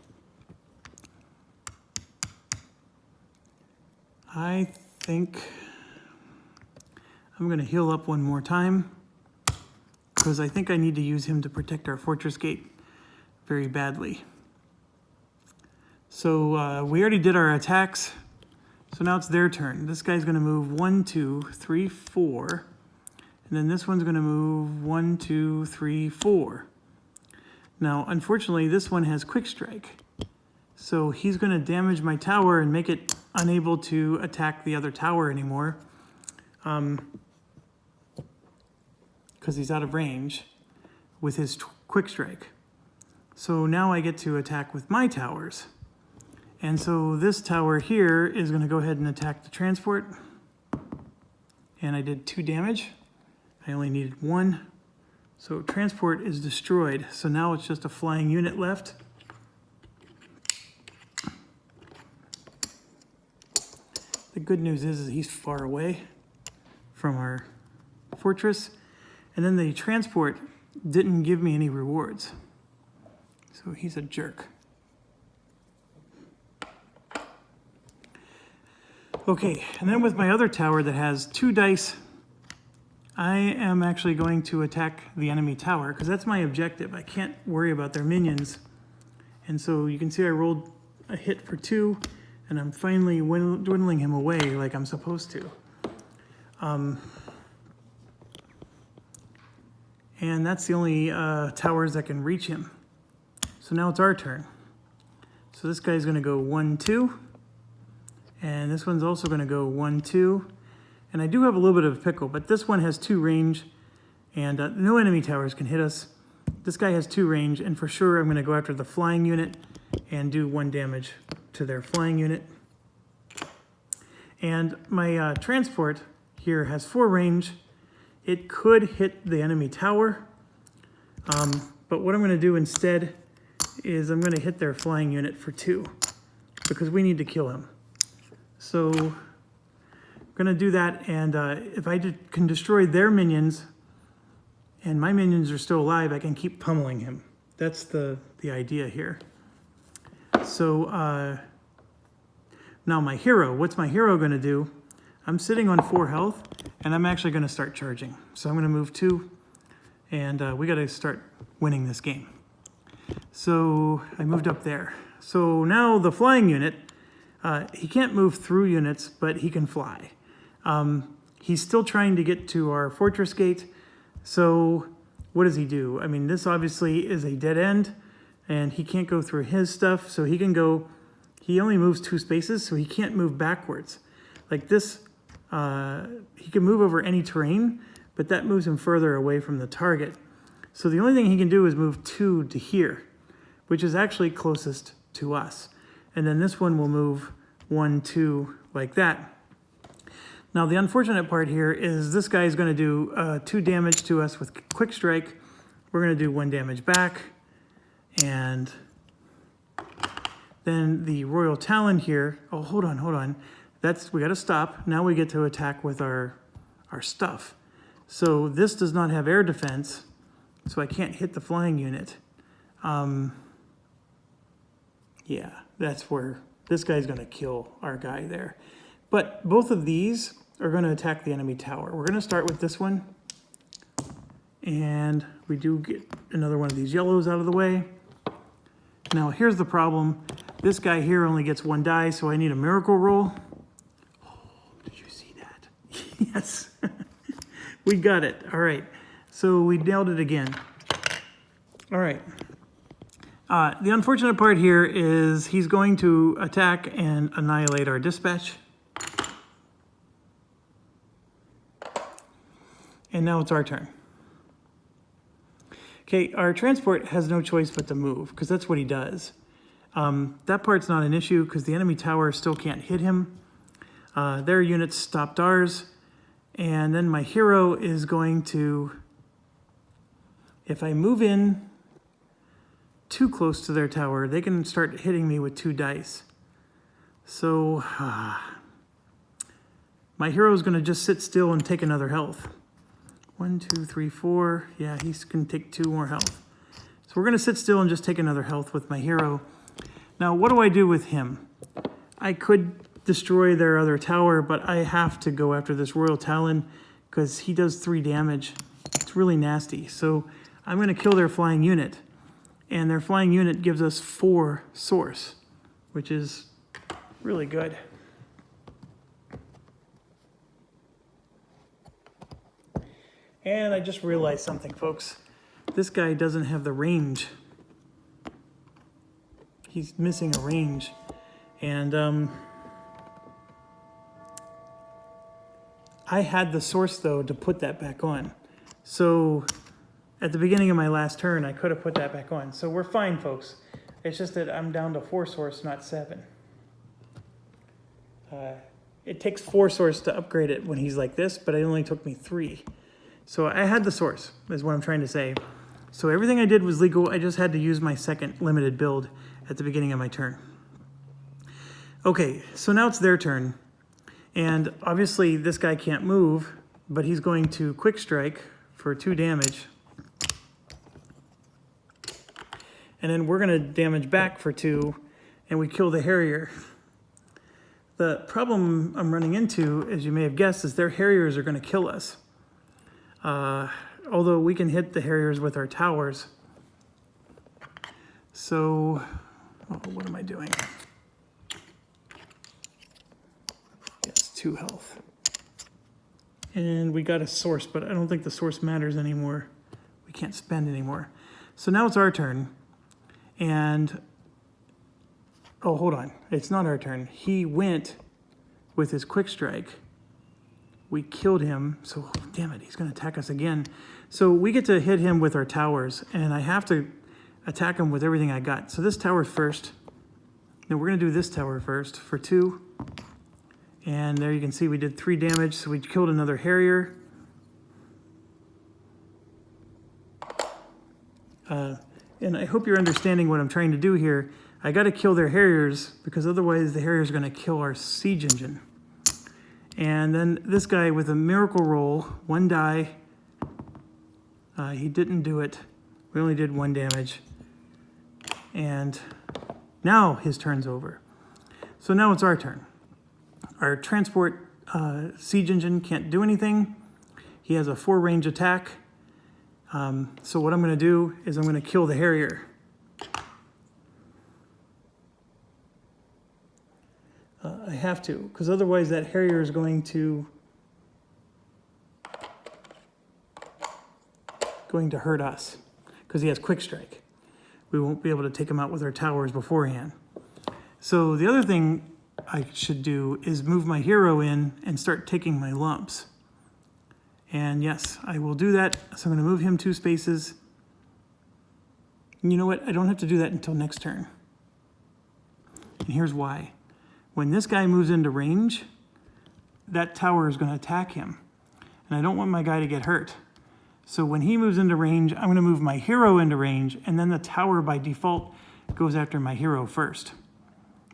I think I'm going to heal up one more time because I think I need to use him to protect our fortress gate very badly. So we already did our attacks. So now it's their turn. This guy's going to move 1, 2, 3, 4. And then this one's going to move 1, 2, 3, 4. Now, unfortunately, this one has quick strike. So he's going to damage my tower and make it unable to attack the other tower anymore. Because he's out of range with his quick strike. So now I get to attack with my towers. And so this tower here is going to go ahead and attack the transport. And I did 2 damage. I only needed 1. So transport is destroyed. So now it's just a flying unit left. The good news is he's far away from our fortress. And then the transport didn't give me any rewards. So he's a jerk. Okay, and then with my other tower that has 2 dice, I am actually going to attack the enemy tower because that's my objective. I can't worry about their minions. And so you can see I rolled a hit for 2, and I'm finally dwindling him away like I'm supposed to. And that's the only towers that can reach him. So now it's our turn. So this guy's going to go 1, 2. And this one's also going to go 1, 2. And I do have a little bit of a pickle, but this one has 2 range, and no enemy towers can hit us. This guy has 2 range, and for sure I'm going to go after the flying unit and do 1 damage to their flying unit. And my transport here has 4 range. It could hit the enemy tower, but what I'm going to do instead is I'm going to hit their flying unit for 2 because we need to kill him. So I'm going to do that, and if I can destroy their minions and my minions are still alive, I can keep pummeling him. That's the idea here. So now my hero, what's my hero going to do? I'm sitting on 4 health, and I'm actually going to start charging. So I'm going to move 2, and we got to start winning this game. So I moved up there. So now the flying unit, he can't move through units, but he can fly. He's still trying to get to our fortress gate. So what does he do? I mean, this obviously is a dead end, and he can't go through his stuff. So he can go, he only moves 2 spaces, so he can't move backwards. Like this, he can move over any terrain, but that moves him further away from the target. So the only thing he can do is move 2 to here, which is actually closest to us. And then this one will move 1, 2 like that. Now the unfortunate part here is this guy is going to do 2 damage to us with quick strike. We're going to do 1 damage back. And then the Royal Talon here, oh, hold on. We got to stop. Now we get to attack with our stuff. So this does not have air defense, so I can't hit the flying unit. Yeah, that's where this guy's going to kill our guy there. But both of these are going to attack the enemy tower. We're going to start with this one. And we do get another one of these yellows out of the way. Now here's the problem. This guy here only gets 1 die, so I need a miracle roll. Oh, did you see that? Yes. We got it. All right. So we nailed it again. All right. The unfortunate part here is he's going to attack and annihilate our dispatch. And now it's our turn. Okay, our transport has no choice but to move, because that's what he does. That part's not an issue, because the enemy tower still can't hit him. Their units stopped ours. And then my hero is going to, if I move in too close to their tower, they can start hitting me with 2 dice. So my hero is going to just sit still and take another health. 1, 2, 3, 4. Yeah, he's going to take 2 more health. So we're going to sit still and just take another health with my hero. Now, what do I do with him? I could destroy their other tower, but I have to go after this Royal Talon because he does 3 damage. It's really nasty. So I'm going to kill their flying unit. And their flying unit gives us 4 source, which is really good. And I just realized something, folks. This guy doesn't have the range. He's missing a range. And I had the source, though, to put that back on. So at the beginning of my last turn, I could have put that back on. So we're fine, folks. It's just that I'm down to 4 source, not 7. It takes 4 source to upgrade it when he's like this, but it only took me 3. So I had the source, is what I'm trying to say. So everything I did was legal. I just had to use my second limited build at the beginning of my turn. Okay, so now it's their turn. And obviously this guy can't move, but he's going to quick strike for 2 damage. And then we're going to damage back for 2, and we kill the Harrier. The problem I'm running into, as you may have guessed, is their Harriers are going to kill us. Although we can hit the Harriers with our towers. So, what am I doing? Yes, 2 health. And we got a source, but I don't think the source matters anymore. We can't spend anymore. So now it's our turn. And, oh, hold on. It's not our turn. He went with his quick strike. We killed him, so damn it, he's going to attack us again. So we get to hit him with our towers, and I have to attack him with everything I got. So this tower first. Then we're going to do this tower first for 2. And there you can see we did 3 damage, so we killed another Harrier. And I hope you're understanding what I'm trying to do here. I got to kill their Harriers, because otherwise the Harriers are going to kill our siege engine. And then this guy with a miracle roll, 1 die. He didn't do it. We only did 1 damage. And now his turn's over. So now it's our turn. Our transport siege engine can't do anything. He has a 4 range attack. So what I'm going to do is I'm going to kill the Harrier. I have to, because otherwise that Harrier is going to hurt us, because he has quick strike. We won't be able to take him out with our towers beforehand. So the other thing I should do is move my hero in and start taking my lumps. And yes, I will do that. So I'm going to move him 2 spaces. And you know what? I don't have to do that until next turn. And here's why. When this guy moves into range, that tower is going to attack him. And I don't want my guy to get hurt. So when he moves into range, I'm going to move my hero into range, and then the tower by default goes after my hero first.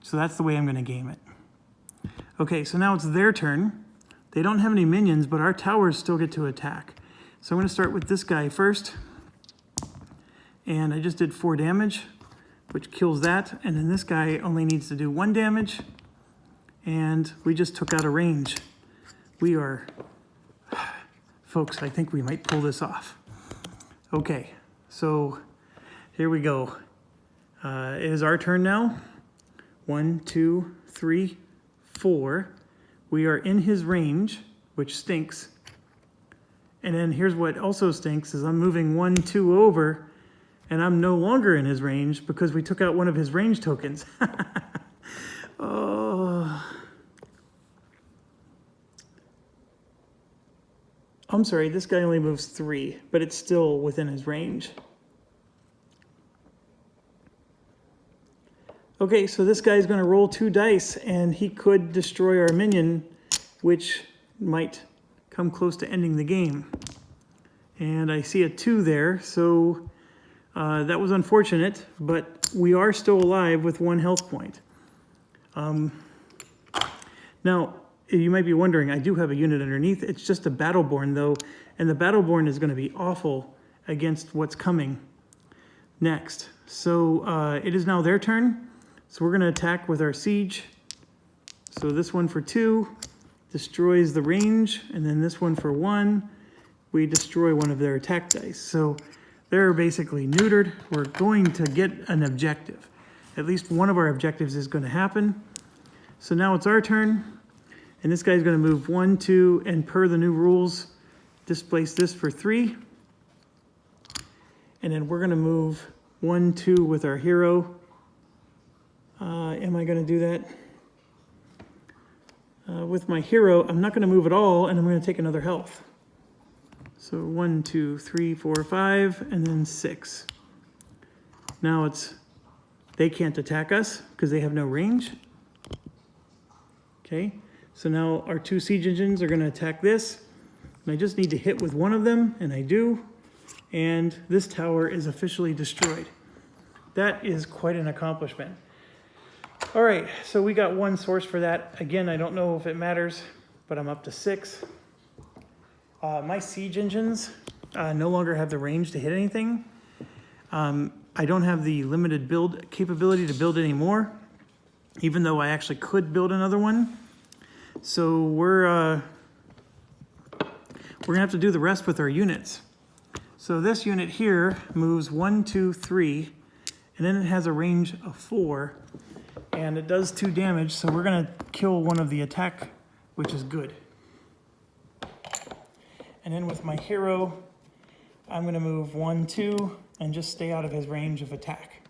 So that's the way I'm going to game it. Okay, so now it's their turn. They don't have any minions, but our towers still get to attack. So I'm going to start with this guy first. And I just did 4 damage, which kills that. And then this guy only needs to do 1 damage. And we just took out a range. We are, folks, I think we might pull this off. Okay, so here we go. It is our turn now. 1, 2, 3, 4. We are in his range, which stinks. And then here's what also stinks is I'm moving 1, 2 over, and I'm no longer in his range because we took out one of his range tokens. Oh. I'm sorry, this guy only moves 3, but it's still within his range. Okay, so this guy's going to roll 2 dice, and he could destroy our minion, which might come close to ending the game. And I see a 2 there, so that was unfortunate, but we are still alive with 1 health point. Now, you might be wondering, I do have a unit underneath. It's just a Battleborn, though, and the Battleborn is going to be awful against what's coming next. So it is now their turn. So we're going to attack with our siege. So this one for 2 destroys the range, and then this one for 1, we destroy one of their attack dice. So they're basically neutered. We're going to get an objective. At least one of our objectives is going to happen. So now it's our turn, and this guy's going to move 1, 2, and per the new rules, displace this for 3. And then we're going to move 1, 2 with our hero. Am I going to do that? With my hero, I'm not going to move at all, and I'm going to take another health. So 1, 2, 3, 4, 5, and then 6. Now they can't attack us because they have no range. Okay, so now our 2 siege engines are going to attack this. And I just need to hit with one of them, and I do. And this tower is officially destroyed. That is quite an accomplishment. All right, so we got 1 source for that. Again, I don't know if it matters, but I'm up to 6. My siege engines no longer have the range to hit anything. I don't have the limited build capability to build any more, even though I actually could build another one. So we're gonna have to do the rest with our units. So this unit here moves 1, 2, 3, and then it has a range of 4, and it does 2 damage. So we're gonna kill one of the attack, which is good. And then with my hero, I'm gonna move 1, 2, and just stay out of his range of attack.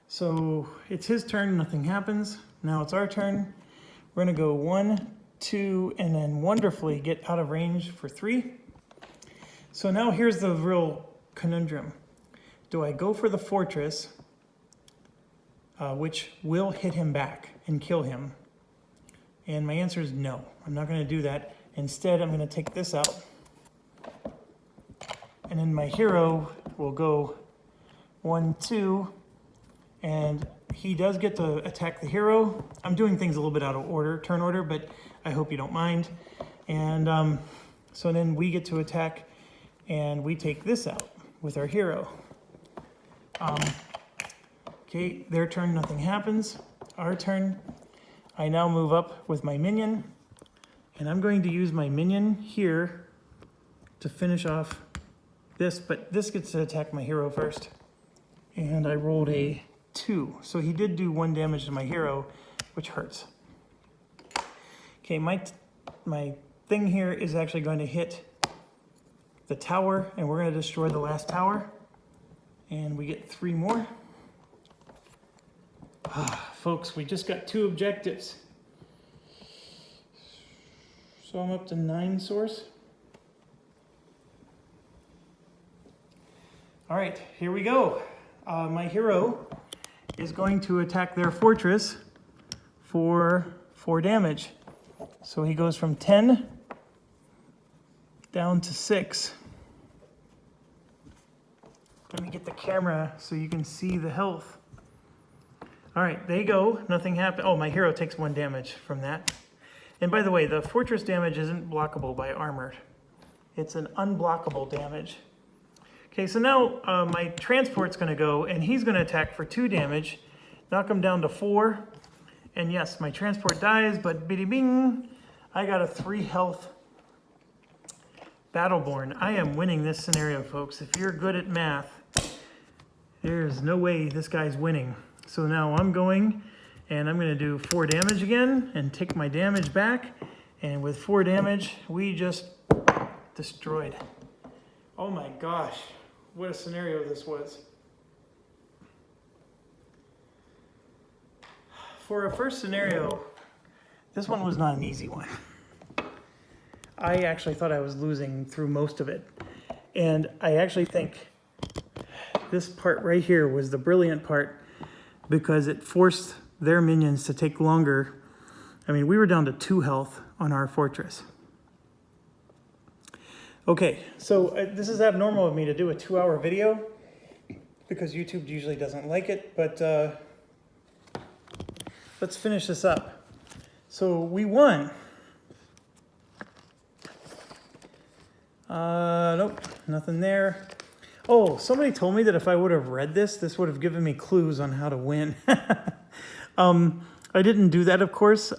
So it's his turn, nothing happens. Now it's our turn. We're gonna go 1, 2, and then wonderfully get out of range for 3. So now here's the real conundrum. Do I go for the fortress, which will hit him back and kill him? And my answer is no, I'm not gonna do that. Instead, I'm gonna take this out. And then my hero will go 1, 2, and he does get to attack the hero. I'm doing things a little bit out of order, turn order, but I hope you don't mind. And so then we get to attack, and we take this out with our hero. Okay, their turn, nothing happens. Our turn, I now move up with my minion, and I'm going to use my minion here to finish off this, but this gets to attack my hero first. And I rolled a 2. So he did do 1 damage to my hero, which hurts. Okay, my thing here is actually going to hit the tower, and we're going to destroy the last tower. And we get 3 more. Folks, we just got 2 objectives. So I'm up to 9 source. All right, here we go. My hero is going to attack their fortress for 4 damage. So he goes from 10 down to 6. Let me get the camera so you can see the health. All right, there you go, nothing happened. Oh, my hero takes 1 damage from that. And by the way, the fortress damage isn't blockable by armor. It's an unblockable damage. Okay, so now my transport's gonna go, and he's gonna attack for 2 damage, knock him down to 4. And yes, my transport dies, but biddy bing, I got a 3 health Battleborn. I am winning this scenario, folks. If you're good at math, there's no way this guy's winning. So now I'm going, and I'm gonna do 4 damage again, and take my damage back. And with 4 damage, we just destroyed. Oh my gosh. what a scenario this was. For a first scenario, this one was not an easy one. I actually thought I was losing through most of it. And I actually think this part right here was the brilliant part because it forced their minions to take longer. I mean, we were down to 2 health on our fortress. Okay, so this is abnormal of me to do a 2-hour video because YouTube usually doesn't like it, but let's finish this up. So we won. Nope, nothing there. Oh, somebody told me that if I would have read this, this would have given me clues on how to win. I didn't do that, of course.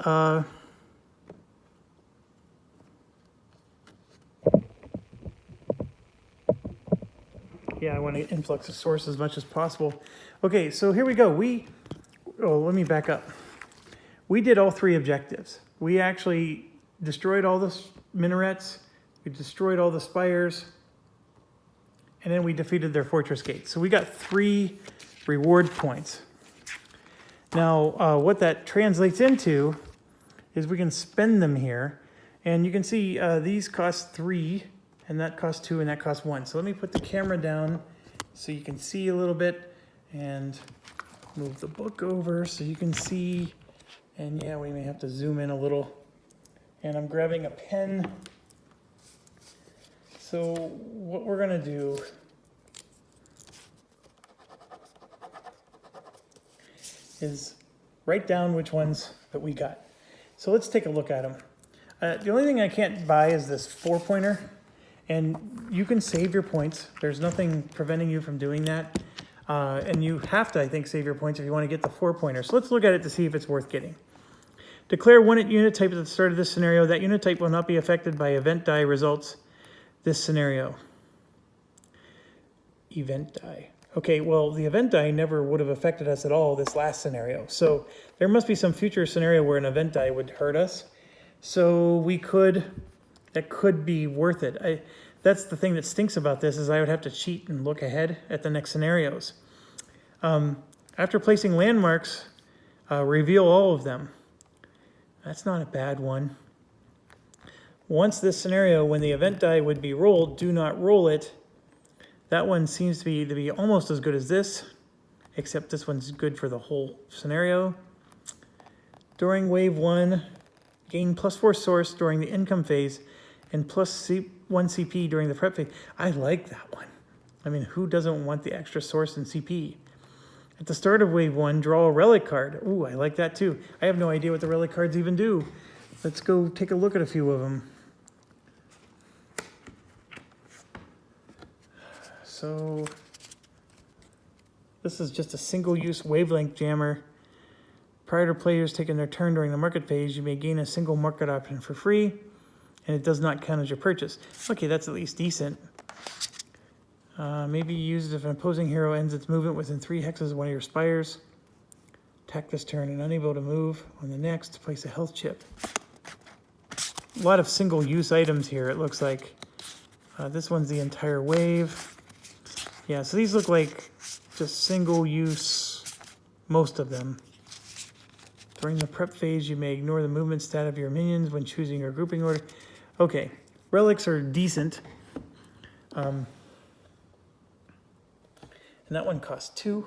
Yeah, I want to influx of source as much as possible. Okay, so here we go. Let me back up. We did all 3 objectives. We actually destroyed all the minarets. We destroyed all the spires. And then we defeated their fortress gates. So we got 3 reward points. Now, what that translates into is we can spend them here. And you can see these cost 3. And that costs 2, and that costs 1. So let me put the camera down so you can see a little bit, and move the book over so you can see. And yeah, we may have to zoom in a little. And I'm grabbing a pen. So what we're gonna do is write down which ones that we got. So let's take a look at them. The only thing I can't buy is this 4-pointer. And you can save your points. There's nothing preventing you from doing that. And you have to, I think, save your points if you want to get the 4-pointer. So let's look at it to see if it's worth getting. Declare one unit type at the start of this scenario. That unit type will not be affected by event die results this scenario. Event die. Okay, well, the event die never would have affected us at all this last scenario. So there must be some future scenario where an event die would hurt us. So that could be worth it. That's the thing that stinks about this is I would have to cheat and look ahead at the next scenarios. After placing landmarks, reveal all of them. That's not a bad one. Once this scenario, when the event die would be rolled, do not roll it. That one seems to be almost as good as this, except this one's good for the whole scenario. During wave 1, gain +4 source during the income phase and +1 CP during the prep phase. I like that one. I mean, who doesn't want the extra source and CP? At the start of wave 1, draw a relic card. Ooh, I like that too. I have no idea what the relic cards even do. Let's go take a look at a few of them. So this is just a single-use wavelength jammer. Prior to players taking their turn during the market phase, you may gain a single market option for free, and it does not count as your purchase. Okay, that's at least decent. Maybe used if an opposing hero ends its movement within 3 hexes of one of your spires. Attack this turn and unable to move on the next, place a health chip. A lot of single-use items here, it looks like. This one's the entire wave. Yeah, so these look like just single-use, most of them. During the prep phase, you may ignore the movement stat of your minions when choosing your grouping order. Okay, relics are decent. And that one costs 2.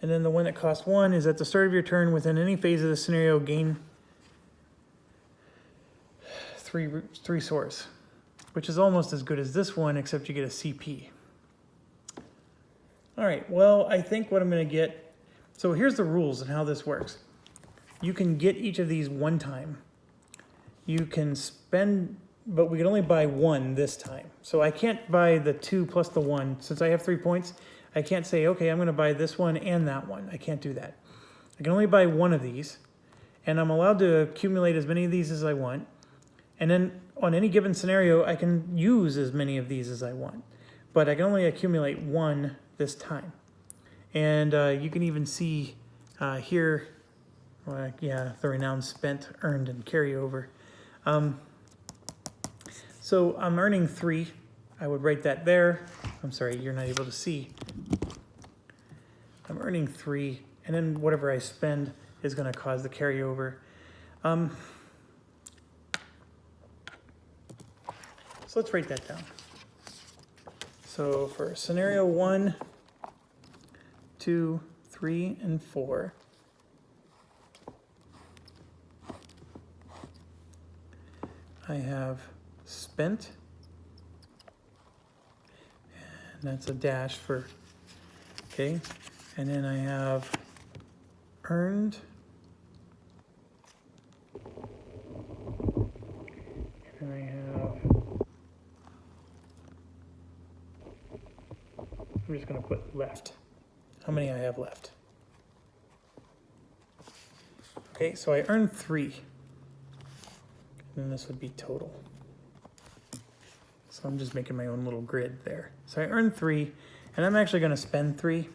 And then the one that costs 1 is at the start of your turn, within any phase of the scenario, gain 3 source, which is almost as good as this one, except you get a CP. All right, well, I think what I'm going to get, so here's the rules and how this works. You can get each of these one time. You can spend, but we can only buy 1 this time. So I can't buy the 2 plus the 1. Since I have 3 points, I can't say, okay, I'm going to buy this one and that one. I can't do that. I can only buy 1 of these, and I'm allowed to accumulate as many of these as I want. And then on any given scenario, I can use as many of these as I want. But I can only accumulate 1 this time. And you can even see here, yeah, the renown spent, earned, and carryover. So I'm earning 3. I would write that there. I'm sorry, you're not able to see. I'm earning 3, and then whatever I spend is going to cause the carryover. So let's write that down. So for scenario 1, 2, 3, and 4, I have spent, and that's a dash for, okay, and then I have earned, and I have, I'm just going to put left, how many I have left. Okay, so I earned 3, and this would be total. So I'm just making my own little grid there. So I earned 3, and I'm actually going to spend 3.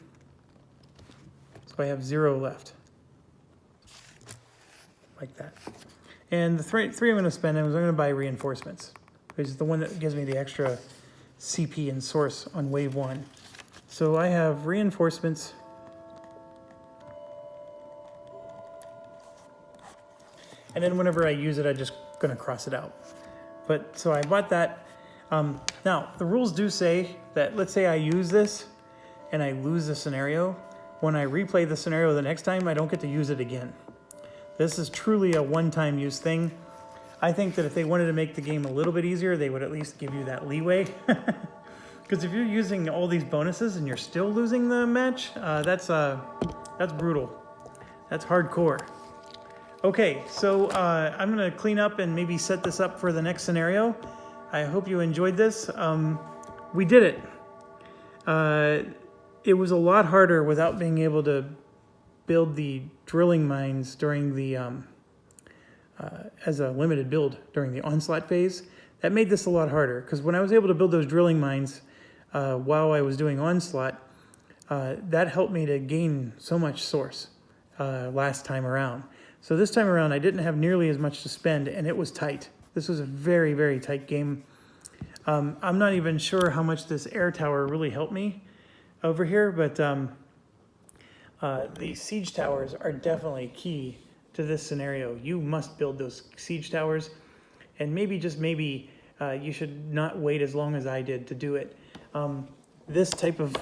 So I have 0 left, like that. And the 3 I'm going to spend, I'm going to buy reinforcements, which is the one that gives me the extra CP and source on wave 1. So I have reinforcements. And then whenever I use it, I'm just going to cross it out. But so I bought that. Now, the rules do say that, let's say I use this and I lose the scenario. When I replay the scenario the next time, I don't get to use it again. This is truly a one-time use thing. I think that if they wanted to make the game a little bit easier, they would at least give you that leeway. Because if you're using all these bonuses and you're still losing the match, that's brutal. That's hardcore. Okay, so I'm going to clean up and maybe set this up for the next scenario. I hope you enjoyed this. We did it. It was a lot harder without being able to build the drilling mines during the as a limited build during the onslaught phase. That made this a lot harder, because when I was able to build those drilling mines while I was doing onslaught, that helped me to gain so much source last time around. So this time around, I didn't have nearly as much to spend, and it was tight. This was a very, very tight game. I'm not even sure how much this air tower really helped me over here, but the siege towers are definitely key to this scenario. You must build those siege towers, and maybe, just maybe, you should not wait as long as I did to do it. This type of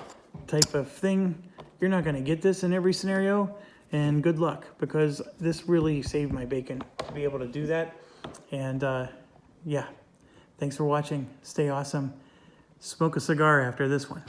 thing, you're not going to get this in every scenario, and good luck, because this really saved my bacon to be able to do that. And yeah, thanks for watching. Stay awesome. Smoke a cigar after this one.